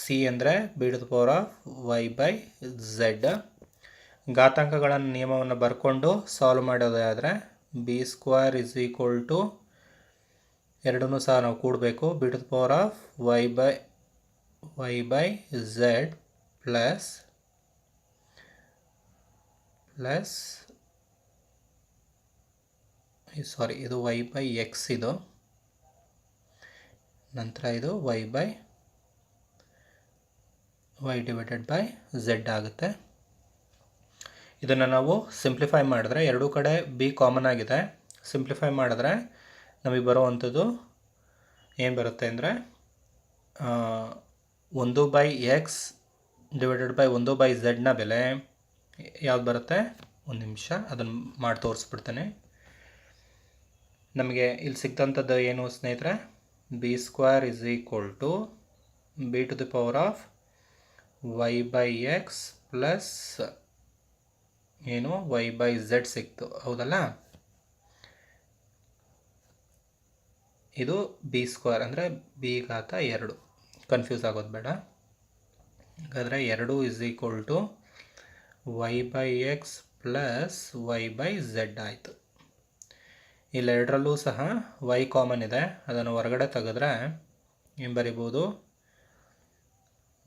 C ಅಂದರೆ B to the power of Y by Z. ಘಾತಾಂಕಗಳ ನಿಯಮವನ್ನು ಬರ್ಕೊಂಡು solve ಮಾಡೋದಾದರೆ B square is equal to ಎರಡನ್ನೂ ಸಹ ನಾವು ಕೂಡಬೇಕು. B to the power of Y by Z plus ಇದು ವೈ ಬೈ ಎಕ್ಸ್, ಇದು ನಂತರ ಇದು ವೈ ಡಿವೈಡೆಡ್ ಬೈ ಝೆಡ್ ಆಗುತ್ತೆ. ಇದನ್ನು ನಾವು ಸಿಂಪ್ಲಿಫೈ ಮಾಡಿದ್ರೆ, ಎರಡೂ ಕಡೆ ಬಿ ಕಾಮನ್ ಆಗಿದೆ. ಸಿಂಪ್ಲಿಫೈ ಮಾಡಿದ್ರೆ ನಮಗೆ ಬರುವಂಥದ್ದು ಏನು ಬರುತ್ತೆ ಅಂದರೆ 1/x ಡಿವೈಡೆಡ್ ಬೈ 1/z ನ ಬೆಲೆ ಯಾವ್ದು ಬರುತ್ತೆ? ಒಂದು ನಿಮಿಷ ಅದನ್ನು ಮಾಡಿ ತೋರಿಸ್ಬಿಡ್ತೇನೆ. ನಮಗೆ ಇಲ್ಲಿ ಸಿಗ್ತಂಥದ್ದು ಏನು ಸ್ನೇಹಿತರೆ, B square is equal to B to the power of Y by X plus ಏನು ವೈ ಬೈ ಝೆಡ್ ಸಿಕ್ತು, ಹೌದಲ್ಲ? ಇದು ಬಿ ಸ್ಕ್ವೇರ್ ಅಂದರೆ ಬಿ ಘಾತ 2, ಕನ್ಫ್ಯೂಸ್ ಆಗೋದು ಬೇಡ. ಹಾಗಾದರೆ 2 is equal to Y by X plus Y by Z ಆಯಿತು. ಇಲ್ಲೆರಡರಲ್ಲೂ ಸಹ ವೈ ಕಾಮನ್ ಇದೆ, ಅದನ್ನು ಹೊರಗಡೆ ತೆಗೆದ್ರೆ ಏನು ಬರಿಬೋದು,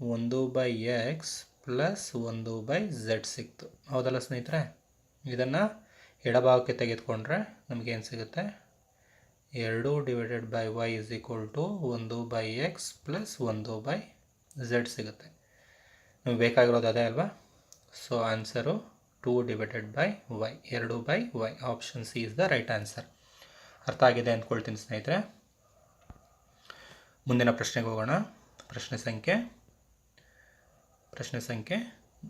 1/x ಪ್ಲಸ್ 1/z ಸಿಕ್ತು. ಹೌದಲ್ಲ ಸ್ನೇಹಿತರೆ? ಇದನ್ನು ಎಡಭಾಗಕ್ಕೆ ತೆಗೆದುಕೊಂಡ್ರೆ ನಮಗೇನು ಸಿಗುತ್ತೆ? 2/y is equal to 1/x plus 1/z ಸಿಗುತ್ತೆ. ನಮಗೆ ಬೇಕಾಗಿರೋದು ಅದೇ ಅಲ್ವಾ? So answer 2/y, 2/y. Option C is the right answer. ಅರ್ಥ ಆಗಿದೆ ಅಂದ್ಕೊಳ್ತೀನಿ ಸ್ನೇಹಿತರೆ. ಮುಂದಿನ ಪ್ರಶ್ನೆಗೆ ಹೋಗೋಣ. ಪ್ರಶ್ನೆ ಸಂಖ್ಯೆ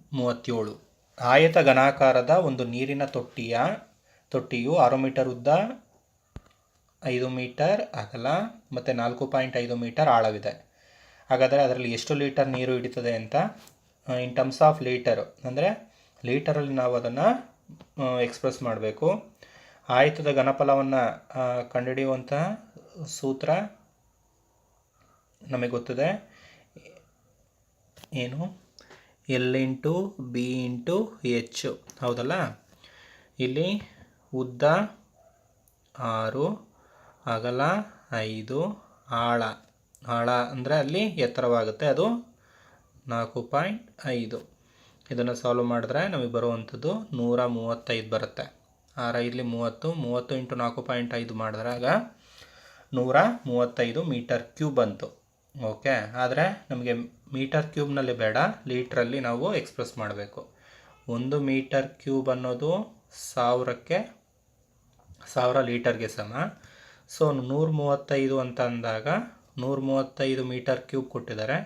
37. ಆಯತ ಘನಾಕಾರದ ಒಂದು ನೀರಿನ ತೊಟ್ಟಿಯು 6 ಮೀಟರ್ ಉದ್ದ, 5 ಮೀಟರ್ ಅಗಲ ಮತ್ತು 4.5 ಮೀಟರ್ ಆಳವಿದೆ. ಹಾಗಾದರೆ ಅದರಲ್ಲಿ ಎಷ್ಟು ಲೀಟರ್ ನೀರು ಹಿಡಿತದೆ ಅಂತ ಇನ್ ಟರ್ಮ್ಸ್ ಆಫ್ ಲೀಟರು, ಅಂದರೆ ಲೀಟರಲ್ಲಿ ನಾವು ಅದನ್ನು ಎಕ್ಸ್ಪ್ರೆಸ್ ಮಾಡಬೇಕು. ಆಯತದ ಘನಫಲವನ್ನು ಕಂಡುಹಿಡಿಯುವಂತಹ ಸೂತ್ರ ನಮಗೆ ಗೊತ್ತಿದೆ. ಏನು? L into B into H. ಹೌದಲ್ಲ? ಇಲ್ಲಿ ಉದ್ದ 6, ಅಗಲ 5, ಆಳ ಅಂದರೆ ಅಲ್ಲಿ ಎತ್ತರವಾಗುತ್ತೆ, ಅದು 4.5. ಇದನ್ನು ಸಾಲ್ವ್ ಮಾಡಿದ್ರೆ ನಮಗೆ ಬರುವಂಥದ್ದು 135 ಬರುತ್ತೆ. 6×5 30 ಇಂಟು 4.5 ಮಾಡಿದ್ರಾಗ 135 ಮೀಟರ್ ಕ್ಯೂಬ್ ಬಂತು. ಓಕೆ, ಆದರೆ ನಮಗೆ ಮೀಟರ್ ಕ್ಯೂಬ್ನಲ್ಲಿ ಬೇಡ, ಲೀಟ್ರಲ್ಲಿ ನಾವು ಎಕ್ಸ್ಪ್ರೆಸ್ ಮಾಡಬೇಕು. 1 ಮೀಟರ್ ಕ್ಯೂಬ್ ಅನ್ನೋದು 1000 ಲೀಟರ್ಗೆ ಸಮ. ಸೊ 135 ಅಂತ ಅಂದಾಗ 135 ಮೀಟರ್ ಕ್ಯೂಬ್ ಕೊಟ್ಟಿದ್ದಾರೆ.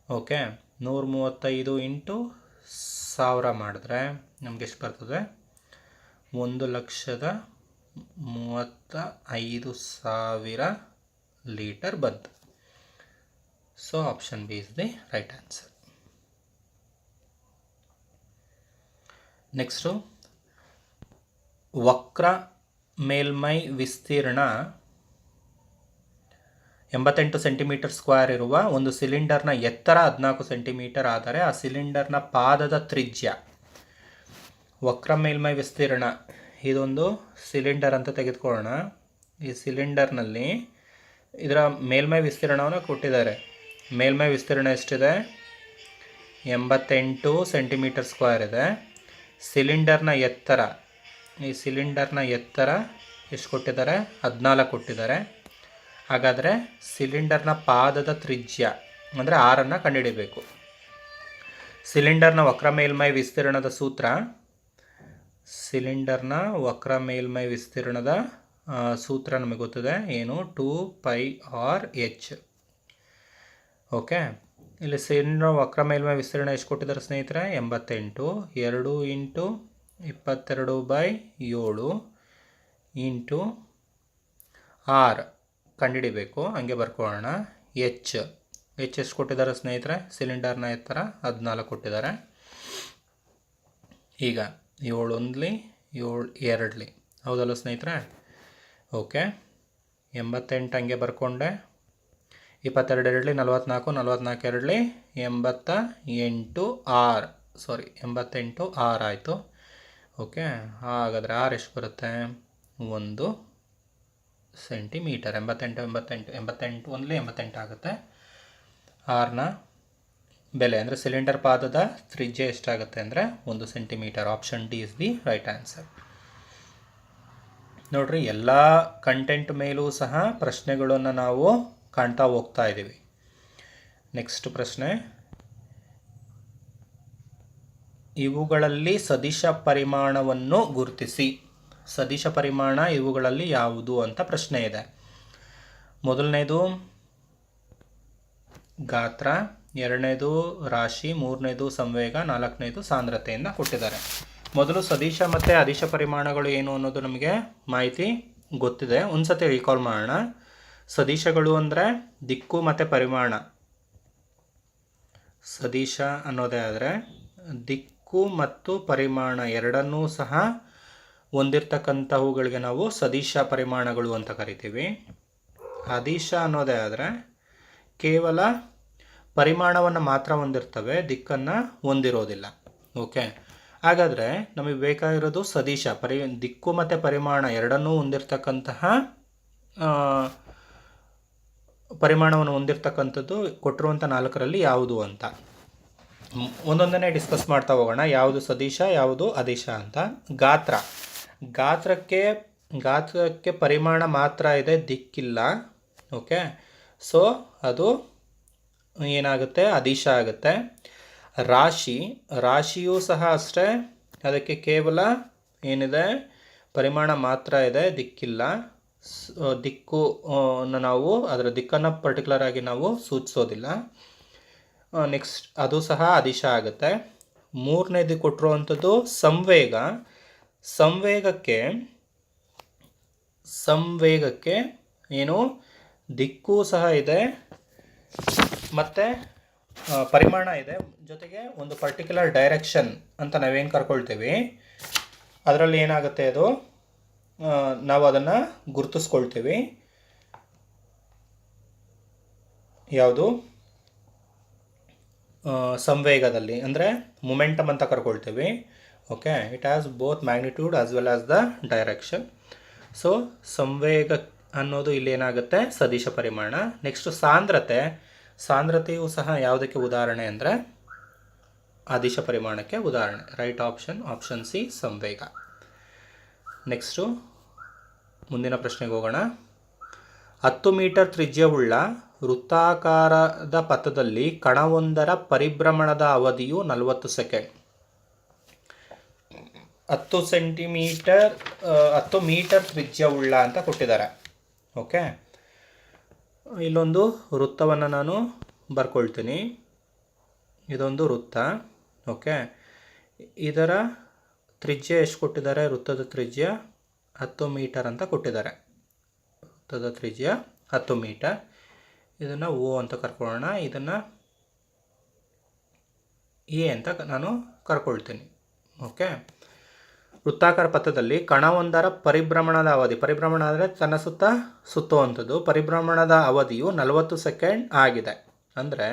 ಓಕೆ, 135 ಇಂಟು 1000 ಮಾಡಿದ್ರೆ ನಮ್ಗೆ ಎಷ್ಟು ಬರ್ತದೆ? 1,35,000 ಲೀಟರ್ ಬಂತು. So option B is the right answer. Next, ವಕ್ರ ಮೇಲ್ಮೈ ವಿಸ್ತೀರ್ಣ 88 ಸೆಂಟಿಮೀಟರ್ ಸ್ಕ್ವೇರ್ ಇರುವ ಒಂದು ಸಿಲಿಂಡರ್ನ ಎತ್ತರ 14 ಸೆಂಟಿಮೀಟರ್ ಆದರೆ ಆ ಸಿಲಿಂಡರ್ನ ಪಾದದ ತ್ರಿಜ್ಯ. ವಕ್ರ ಮೇಲ್ಮೈ ವಿಸ್ತೀರ್ಣ, ಇದೊಂದು ಸಿಲಿಂಡರ್ ಅಂತ ತೆಗೆದುಕೊಳ್ಳೋಣ. ಈ ಸಿಲಿಂಡರ್ನಲ್ಲಿ ಇದರ ಮೇಲ್ಮೈ ವಿಸ್ತೀರ್ಣವನ್ನು ಕೊಟ್ಟಿದ್ದಾರೆ. ಮೇಲ್ಮೈ ವಿಸ್ತೀರ್ಣ ಎಷ್ಟಿದೆ? 88 ಸೆಂಟಿಮೀಟರ್ ಸ್ಕ್ವೇರ್ ಇದೆ. ಸಿಲಿಂಡರ್ನ ಎತ್ತರ, ಈ ಸಿಲಿಂಡರ್ನ ಎತ್ತರ ಎಷ್ಟು ಕೊಟ್ಟಿದ್ದಾರೆ? 14 ಕೊಟ್ಟಿದ್ದಾರೆ. ಹಾಗಾದರೆ ಸಿಲಿಂಡರ್ನ ಪಾದದ ತ್ರಿಜ್ಯ ಅಂದರೆ 6 ಕಂಡುಹಿಡಿಯಬೇಕು. ಸಿಲಿಂಡರ್ನ ವಕ್ರ ಮೇಲ್ಮೈ ವಿಸ್ತೀರ್ಣದ ಸೂತ್ರ, ಸಿಲಿಂಡರ್ನ ವಕ್ರ ಮೇಲ್ಮೈ ವಿಸ್ತೀರ್ಣದ ಸೂತ್ರ ನಮಗೆ ಗೊತ್ತಿದೆ. ಏನು? 2πr/h. ಓಕೆ, ಇಲ್ಲಿ ಸಿಲಿಂಡರ್ ವಕ್ರ ಮೇಲ್ಮೈ ವಿಸ್ತೀರ್ಣ ಎಷ್ಟು ಕೊಟ್ಟಿದ್ದಾರೆ ಸ್ನೇಹಿತರೆ? 88. 2 ಇಂಟು 22/7 ಇಂಟು r ಕಂಡುಹಿಡಿಬೇಕು. ಹಂಗೆ ಬರ್ಕೊಳ್ಳೋಣ. ಎಚ್ ಎಷ್ಟು ಕೊಟ್ಟಿದ್ದಾರೆ ಸ್ನೇಹಿತರೆ? ಸಿಲಿಂಡರ್ನ ಎತ್ತರ 14 ಕೊಟ್ಟಿದ್ದಾರೆ. ಈಗ 7 1 7 2 ಹೌದಲ್ಲ ಸ್ನೇಹಿತರೆ? ಓಕೆ, 88 ಹಂಗೆ ಬರ್ಕೊಂಡೆ. 22 2 44, 44 2 88 r, ಸಾರಿ 88 r ಆಯಿತು. ಓಕೆ, ಹಾಗಾದರೆ r ಎಷ್ಟು ಬರುತ್ತೆ? 1 ಸೆಂಟಿಮೀಟರ್. 88 ಒಂದ್ಲಿ 88 ಆಗುತ್ತೆ. ಆರ್ನ ಬೆಲೆ ಅಂದರೆ ಸಿಲಿಂಡರ್ ಪಾದದ ತ್ರಿಜ್ಯ ಎಷ್ಟಾಗುತ್ತೆ ಅಂದರೆ 1 centimetre. Option D is the right answer. ನೋಡ್ರಿ, ಎಲ್ಲ ಕಂಟೆಂಟ್ ಮೇಲೂ ಸಹ ಪ್ರಶ್ನೆಗಳನ್ನು ನಾವು ಕಾಣ್ತಾ ಹೋಗ್ತಾ ಇದ್ದೀವಿ. ನೆಕ್ಸ್ಟ್ ಪ್ರಶ್ನೆ, ಇವುಗಳಲ್ಲಿ ಸದಿಶ ಪರಿಮಾಣವನ್ನು ಗುರುತಿಸಿ. ಸದಿಶ ಪರಿಮಾಣ ಇವುಗಳಲ್ಲಿ ಯಾವುದು ಅಂತ ಪ್ರಶ್ನೆ ಇದೆ. ಮೊದಲನೇದು ಗಾತ್ರ, ಎರಡನೇದು ರಾಶಿ, ಮೂರನೇದು ಸಂವೇಗ, ನಾಲ್ಕನೇದು ಸಾಂದ್ರತೆಯನ್ನು ಕೊಟ್ಟಿದ್ದಾರೆ. ಮೊದಲು ಸದಿಶ ಮತ್ತು ಅದಿಶ ಪರಿಮಾಣಗಳು ಏನು ಅನ್ನೋದು ನಮಗೆ ಮಾಹಿತಿ ಗೊತ್ತಿದೆ. ಒಂದು ಸತಿ ರೀಕಾಲ್ ಮಾಡೋಣ. ಸದಿಶಗಳು ಅಂದರೆ ದಿಕ್ಕು ಮತ್ತು ಪರಿಮಾಣ. ಸದಿಶ ಅನ್ನೋದೇ ಆದರೆ ದಿಕ್ಕು ಮತ್ತು ಪರಿಮಾಣ ಎರಡನ್ನೂ ಸಹ ಹೊಂದಿರತಕ್ಕಂಥವುಗಳಿಗೆ ನಾವು ಸದಿಶ ಪರಿಮಾಣಗಳು ಅಂತ ಕರಿತೀವಿ. ಅದಿಶ ಅನ್ನೋದೇ ಆದರೆ ಕೇವಲ ಪರಿಮಾಣವನ್ನು ಮಾತ್ರ ಹೊಂದಿರ್ತವೆ, ದಿಕ್ಕನ್ನು ಹೊಂದಿರೋದಿಲ್ಲ. ಓಕೆ, ಹಾಗಾದರೆ ನಮಗೆ ಬೇಕಾಗಿರೋದು ಸದಿಶ, ದಿಕ್ಕು ಮತ್ತು ಪರಿಮಾಣ ಎರಡನ್ನೂ ಹೊಂದಿರತಕ್ಕಂತಹ ಪರಿಮಾಣವನ್ನು ಹೊಂದಿರತಕ್ಕಂಥದ್ದು ಕೊಟ್ಟಿರುವಂಥ 4ರಲ್ಲಿ ಯಾವುದು ಅಂತ ಒಂದೊಂದನ್ನೇ ಡಿಸ್ಕಸ್ ಮಾಡ್ತಾ ಹೋಗೋಣ. ಯಾವುದು ಸದಿಶ, ಯಾವುದು ಅದಿಶ ಅಂತ. ಗಾತ್ರಕ್ಕೆ ಪರಿಮಾಣ ಮಾತ್ರ ಇದೆ, ದಿಕ್ಕಿಲ್ಲ. ಓಕೆ, ಸೊ ಅದು ಏನಾಗುತ್ತೆ, ಅದಿಶ ಆಗುತ್ತೆ. ರಾಶಿಯೂ ಸಹ ಅಷ್ಟೇ, ಅದಕ್ಕೆ ಕೇವಲ ಏನಿದೆ, ಪರಿಮಾಣ ಮಾತ್ರ ಇದೆ, ದಿಕ್ಕಿಲ್ಲ. ದಿಕ್ಕು ನಾವು ಅದರ ದಿಕ್ಕನ್ನು ಪರ್ಟಿಕ್ಯುಲರ್ ಆಗಿ ನಾವು ಸೂಚಿಸೋದಿಲ್ಲ. ನೆಕ್ಸ್ಟ್ ಅದು ಸಹ ಅದಿಶ ಆಗುತ್ತೆ. ಮೂರನೇದು ಕೊಟ್ಟಿರುವಂಥದ್ದು ಸಂವೇಗಕ್ಕೆ ಏನು ದಿಕ್ಕೂ ಸಹ ಇದೆ ಮತ್ತು ಪರಿಮಾಣ ಇದೆ, ಜೊತೆಗೆ ಒಂದು ಪರ್ಟಿಕ್ಯುಲರ್ ಡೈರೆಕ್ಷನ್ ಅಂತ ನಾವೇನು ಕರ್ಕೊಳ್ತೀವಿ ಅದರಲ್ಲಿ ಏನಾಗುತ್ತೆ, ಅದು ನಾವು ಅದನ್ನು ಗುರುತಿಸ್ಕೊಳ್ತೀವಿ. ಯಾವುದು ಸಂವೇಗದಲ್ಲಿ ಅಂದರೆ ಮೊಮೆಂಟಮ್ ಅಂತ ಕರ್ಕೊಳ್ತೀವಿ. Okay, it has both magnitude as well as the direction. So ಸಂವೇಗ ಅನ್ನೋದು ಇಲ್ಲಿ ಏನಾಗುತ್ತೆ, ಸದಿಶ ಪರಿಮಾಣ. ನೆಕ್ಸ್ಟ್ ಸಾಂದ್ರತೆಯು ಸಹ ಯಾವುದಕ್ಕೆ ಉದಾಹರಣೆ ಅಂದರೆ ಅದಿಶ ಪರಿಮಾಣಕ್ಕೆ ಉದಾಹರಣೆ. ರೈಟ್ ಆಪ್ಷನ್ ಸಿ, ಸಂವೇಗ. ನೆಕ್ಸ್ಟು ಮುಂದಿನ ಪ್ರಶ್ನೆಗೆ ಹೋಗೋಣ. 10 ಮೀಟರ್ ತ್ರಿಜ್ಯವುಳ್ಳ ವೃತ್ತಾಕಾರದ ಪಥದಲ್ಲಿ ಕಣವೊಂದರ ಪರಿಭ್ರಮಣದ ಅವಧಿಯು 40 ಸೆಕೆಂಡ್. 10 ಮೀಟರ್ ತ್ರಿಜ್ಯವುಳ್ಳ ಅಂತ ಕೊಟ್ಟಿದ್ದಾರೆ. ಓಕೆ, ಇಲ್ಲೊಂದು ವೃತ್ತವನ್ನು ನಾನು ಬರ್ಕೊಳ್ತೀನಿ. ಇದೊಂದು ವೃತ್ತ. ಓಕೆ, ಇದರ ತ್ರಿಜ್ಯ ಎಷ್ಟು ಕೊಟ್ಟಿದ್ದಾರೆ, ವೃತ್ತದ ತ್ರಿಜ್ಯ 10 ಮೀಟರ್ ಅಂತ ಕೊಟ್ಟಿದ್ದಾರೆ. ವೃತ್ತದ ತ್ರಿಜ್ಯ 10 ಮೀಟರ್. ಇದನ್ನು ಓ ಅಂತ ಕರ್ಕೊಳ್ಳೋಣ, ಇದನ್ನು ಎ ಅಂತ ನಾನು ಕರ್ಕೊಳ್ತೀನಿ. ಓಕೆ, ವೃತ್ತಾಕಾರ ಪಥದಲ್ಲಿ ಕಣವೊಂದರ ಪರಿಭ್ರಮಣದ ಅವಧಿ, ಪರಿಭ್ರಮಣ ಅಂದರೆ ತನ್ನ ಸುತ್ತ ಸುತ್ತುವಂಥದ್ದು, ಪರಿಭ್ರಮಣದ ಅವಧಿಯು 40 ಸೆಕೆಂಡ್ ಆಗಿದೆ. ಅಂದರೆ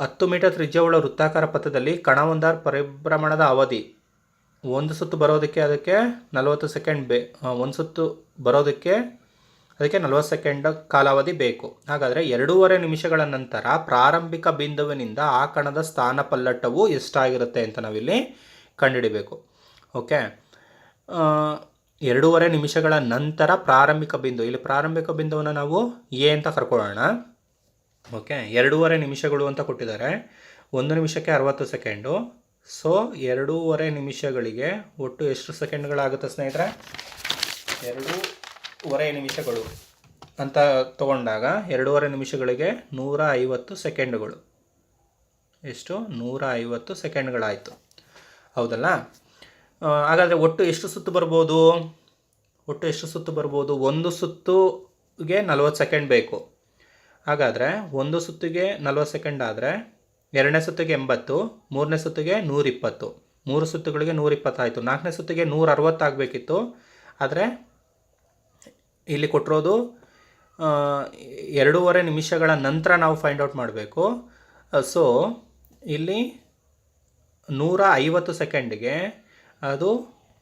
10 ಮೀಟರ್ ತ್ರಿಜ್ಯವುಳ್ಳ ವೃತ್ತಾಕಾರ ಪಥದಲ್ಲಿ ಕಣವೊಂದರ ಪರಿಭ್ರಮಣದ ಅವಧಿ, ಒಂದು ಸುತ್ತು ಬರೋದಕ್ಕೆ ಅದಕ್ಕೆ 40 ಸೆಕೆಂಡ್ ಒಂದು ಸುತ್ತು ಬರೋದಕ್ಕೆ ಅದಕ್ಕೆ 40 ಸೆಕೆಂಡ್ ಕಾಲಾವಧಿ ಬೇಕು. ಹಾಗಾದರೆ 2.5 ನಿಮಿಷಗಳ ನಂತರ ಪ್ರಾರಂಭಿಕ ಬಿಂದುವಿನಿಂದ ಆ ಕಣದ ಸ್ಥಾನ ಪಲ್ಲಟವು ಎಷ್ಟಾಗಿರುತ್ತೆ ಅಂತ ನಾವಿಲ್ಲಿ ಕಂಡುಹಿಡಿಬೇಕು. ಓಕೆ, 2.5 ನಿಮಿಷಗಳ ನಂತರ ಪ್ರಾರಂಭಿಕ ಬಿಂದು, ಇಲ್ಲಿ ಪ್ರಾರಂಭಿಕ ಬಿಂದುವನ್ನು ನಾವು ಎ ಅಂತ ಕರ್ಕೊಳ್ಳೋಣ. ಓಕೆ, 2.5 ನಿಮಿಷಗಳು ಅಂತ ಕೊಟ್ಟಿದ್ದಾರೆ. 1 ನಿಮಿಷಕ್ಕೆ 60 ಸೆಕೆಂಡು. ಸೊ 2.5 ನಿಮಿಷಗಳಿಗೆ ಒಟ್ಟು ಎಷ್ಟು ಸೆಕೆಂಡ್ಗಳಾಗುತ್ತೆ ಸ್ನೇಹಿತರೆ? 2.5 ನಿಮಿಷಗಳು ಅಂತ ತಗೊಂಡಾಗ 2.5 ನಿಮಿಷಗಳಿಗೆ 150 ಸೆಕೆಂಡುಗಳು. ಎಷ್ಟು? 150 ಸೆಕೆಂಡ್ಗಳಾಯಿತು, ಹೌದಲ್ಲ? ಹಾಗಾದರೆ ಒಟ್ಟು ಎಷ್ಟು ಸುತ್ತು ಬರ್ಬೋದು? ಒಂದು ಸುತ್ತಿಗೆ 40 ಸೆಕೆಂಡ್ ಬೇಕು. ಹಾಗಾದರೆ ಒಂದು ಸುತ್ತಿಗೆ 40 ಸೆಕೆಂಡ್ ಆದರೆ ಎರಡನೇ ಸುತ್ತಿಗೆ 80, ಮೂರನೇ ಸುತ್ತಿಗೆ 120, 3 ಸುತ್ತುಗಳಿಗೆ 120 ಆಯಿತು. 4ನೇ ಸುತ್ತಿಗೆ 160 ಆಗಬೇಕಿತ್ತು, ಆದರೆ ಇಲ್ಲಿ ಕೊಟ್ಟಿರೋದು 2.5 ನಿಮಿಷಗಳ ನಂತರ ನಾವು ಫೈಂಡ್ ಔಟ್ ಮಾಡಬೇಕು. ಸೊ ಇಲ್ಲಿ 150 ಸೆಕೆಂಡಿಗೆ ಅದು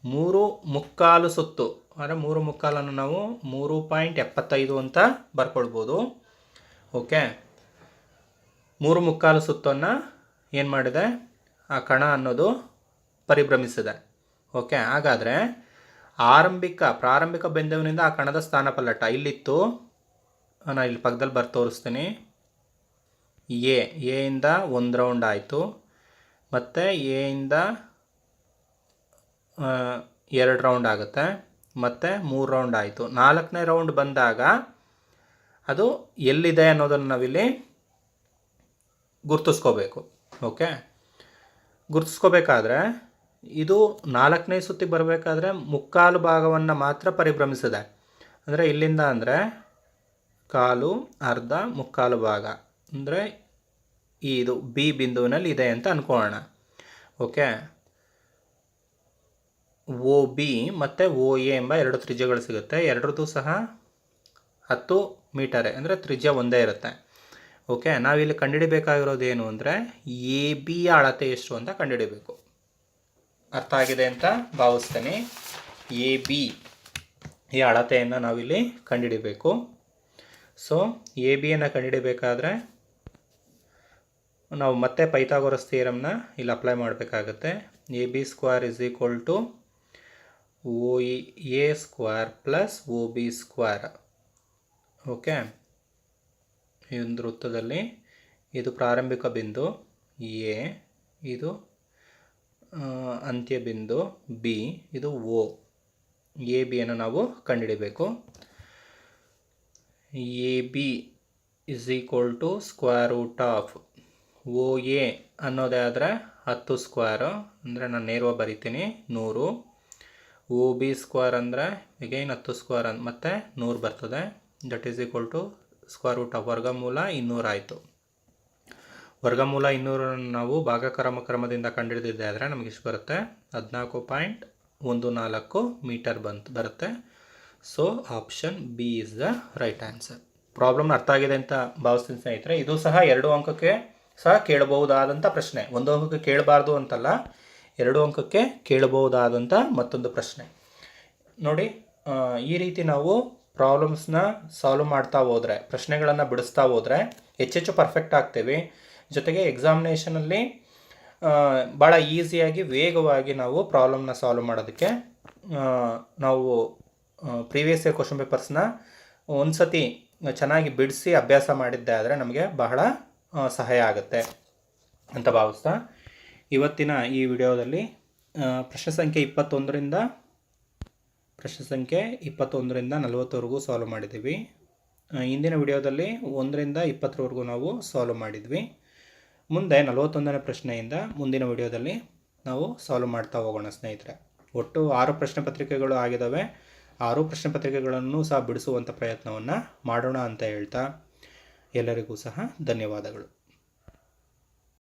3/4 ಸುತ್ತು, ಅಂದರೆ 3/4 ನಾವು 3.75 ಅಂತ ಬರ್ಕೊಳ್ಬೋದು. ಓಕೆ, 3/4 ಸುತ್ತನ್ನು ಏನು ಮಾಡಿದೆ, ಆ ಕಣ ಅನ್ನೋದು ಪರಿಭ್ರಮಿಸಿದೆ. ಓಕೆ, ಹಾಗಾದರೆ ಪ್ರಾರಂಭಿಕ ಬಿಂದುವಿನಿಂದ ಆ ಕಣದ ಸ್ಥಾನ ಪಲ್ಲಟ ಇಲ್ಲಿತ್ತು, ನಾನು ಇಲ್ಲಿ ಪಕ್ಕದಲ್ಲಿ ತೋರಿಸ್ತೀನಿ. ಎ ಇಂದ 1 ರೌಂಡ್ ಆಯಿತು, ಮತ್ತು ಎ ಇಂದ 2 ರೌಂಡ್ ಆಗುತ್ತೆ, ಮತ್ತು 3 ರೌಂಡ್ ಆಯಿತು. 4ನೇ ರೌಂಡ್ ಬಂದಾಗ ಅದು ಎಲ್ಲಿದೆ ಅನ್ನೋದನ್ನು ನಾವಿಲ್ಲಿ ಗುರ್ತಿಸ್ಕೋಬೇಕು. ಓಕೆ, ಗುರ್ತಿಸ್ಕೋಬೇಕಾದ್ರೆ ಇದು 4ನೇ ಸುತ್ತಿಗೆ ಬರಬೇಕಾದ್ರೆ 3/4 ಭಾಗವನ್ನು ಮಾತ್ರ ಪರಿಭ್ರಮಿಸಿದೆ. ಅಂದರೆ ಇಲ್ಲಿಂದ ಅಂದರೆ ಕಾಲು, ಅರ್ಧ, 3/4 ಭಾಗ, ಅಂದರೆ ಇದು ಬಿ ಬಿಂದುವಿನಲ್ಲಿ ಇದೆ ಅಂತ ಅಂದ್ಕೊಳ್ಳೋಣ. ಓಕೆ, ಒ ಬಿ ಮತ್ತು ಒ ಎ ಎಂಬ 2 ತ್ರಿಜ್ಯಗಳು ಸಿಗುತ್ತೆ. ಎರಡರದ್ದು ಸಹ 10 ಮೀಟರೇ, ಅಂದರೆ ತ್ರಿಜ್ಯ ಒಂದೇ ಇರುತ್ತೆ. ಓಕೆ, ನಾವಿಲ್ಲಿ ಕಂಡುಹಿಡಿಬೇಕಾಗಿರೋದು ಏನು ಅಂದರೆ ಎ ಬಿಯ ಅಳತೆ ಎಷ್ಟು ಅಂತ ಕಂಡುಹಿಡಿಬೇಕು. ಅರ್ಥ ಆಗಿದೆ ಅಂತ ಭಾವಿಸ್ತೇನೆ. ಎ ಬಿ ಈ ಅಳತೆಯನ್ನು ನಾವಿಲ್ಲಿ ಕಂಡುಹಿಡಿಬೇಕು. ಸೊ ಎ ಬಿಯನ್ನು ಕಂಡುಹಿಡಿಬೇಕಾದ್ರೆ ನಾವು ಮತ್ತೆ ಪೈಥಾಗೋರಸ್ ಥಿಯರಮ್ನ ಇಲ್ಲಿ ಅಪ್ಲೈ ಮಾಡಬೇಕಾಗುತ್ತೆ. A B square is equal to O A square plus O B square. Okay, ಈ ಒಂದು ವೃತ್ತದಲ್ಲಿ ಇದು ಪ್ರಾರಂಭಿಕ ಬಿಂದು ಎ, ಇದು ಅಂತ್ಯ ಬಿಂದು ಬಿ, ಇದು ಓ. ಎ ಬಿಯನ್ನು ನಾವು ಕಂಡುಹಿಡಿಬೇಕು. A B is equal to square root of O A ಅನ್ನೋದೇ ಆದರೆ 10 ಸ್ಕ್ವೇರು, ಅಂದರೆ ನಾನು ನೇರವಾಗಿ ಬರಿತೀನಿ 100. ಓ ಬಿ ಸ್ಕ್ವೇರ್ ಅಂದರೆ ಅಗೈನ್ 10 ಸ್ಕ್ವೇರ್ ಮತ್ತು 100 ಬರ್ತದೆ. That is equal to square root of ವರ್ಗಮೂಲ 200 ಆಯಿತು. ವರ್ಗಮೂಲ 200 ನಾವು ಭಾಗಕ್ರಮದಿಂದ ಕಂಡುಹಿಡಿದಿದ್ದೆ ಆದರೆ ನಮಗೆ ಇಷ್ಟು ಬರುತ್ತೆ, 14.14 ಮೀಟರ್ ಬರುತ್ತೆ. So option B is the right answer. ಪ್ರಾಬ್ಲಮ್ನ ಅರ್ಥ ಆಗಿದೆ ಅಂತ ಭಾವಿಸ್ತೀನಿ ಸ್ನೇಹಿತರೆ. ಇದು ಸಹ 2 ಅಂಕಕ್ಕೆ ಸಹ ಕೇಳಬಹುದಾದಂಥ ಪ್ರಶ್ನೆ. 1 ಅಂಕಕ್ಕೆ ಕೇಳಬಾರ್ದು ಅಂತಲ್ಲ, 2 ಅಂಕಕ್ಕೆ ಕೇಳಬಹುದಾದಂಥ ಮತ್ತೊಂದು ಪ್ರಶ್ನೆ. ನೋಡಿ, ಈ ರೀತಿ ನಾವು ಪ್ರಾಬ್ಲಮ್ಸ್ನ ಸಾಲ್ವ್ ಮಾಡ್ತಾ ಹೋದರೆ, ಪ್ರಶ್ನೆಗಳನ್ನು ಬಿಡಿಸ್ತಾ ಹೋದರೆ ಹೆಚ್ಚೆಚ್ಚು ಪರ್ಫೆಕ್ಟ್ ಆಗ್ತೀವಿ. ಜೊತೆಗೆ ಎಕ್ಸಾಮಿನೇಷನಲ್ಲಿ ಭಾಳ ಈಸಿಯಾಗಿ ವೇಗವಾಗಿ ನಾವು ಪ್ರಾಬ್ಲಮ್ನ ಸಾಲ್ವ್ ಮಾಡೋದಕ್ಕೆ ನಾವು ಪ್ರೀವಿಯಸ್ ಇಯರ್ ಕ್ವಶನ್ ಪೇಪರ್ಸ್ನ ಒಂದು ಸತಿ ಚೆನ್ನಾಗಿ ಬಿಡಿಸಿ ಅಭ್ಯಾಸ ಮಾಡಿದ್ದೆ ಆದರೆ ನಮಗೆ ಬಹಳ ಸಹಾಯ ಆಗುತ್ತೆ ಅಂತ ಭಾವಿಸ್ತಾ ಇವತ್ತಿನ ಈ ವಿಡಿಯೋದಲ್ಲಿ ಪ್ರಶ್ನೆ ಸಂಖ್ಯೆ 21ರಿಂದ 40ವರೆಗೂ ಸಾಲ್ವ್ ಮಾಡಿದ್ದೀವಿ. ಇಂದಿನ ವಿಡಿಯೋದಲ್ಲಿ 1ರಿಂದ 20ವರೆಗೂ ನಾವು ಸಾಲ್ವ್ ಮಾಡಿದ್ವಿ. ಮುಂದೆ 41ನೇ ಪ್ರಶ್ನೆಯಿಂದ ಮುಂದಿನ ವಿಡಿಯೋದಲ್ಲಿ ನಾವು ಸಾಲ್ವ್ ಮಾಡ್ತಾ ಹೋಗೋಣ ಸ್ನೇಹಿತರೆ. ಒಟ್ಟು 6 ಪ್ರಶ್ನೆ ಪತ್ರಿಕೆಗಳು ಆಗಿದ್ದಾವೆ. 6 ಪ್ರಶ್ನೆ ಪತ್ರಿಕೆಗಳನ್ನು ಸಹ ಬಿಡಿಸುವಂಥ ಪ್ರಯತ್ನವನ್ನು ಮಾಡೋಣ ಅಂತ ಹೇಳ್ತಾ ಎಲ್ಲರಿಗೂ ಸಹ ಧನ್ಯವಾದಗಳು.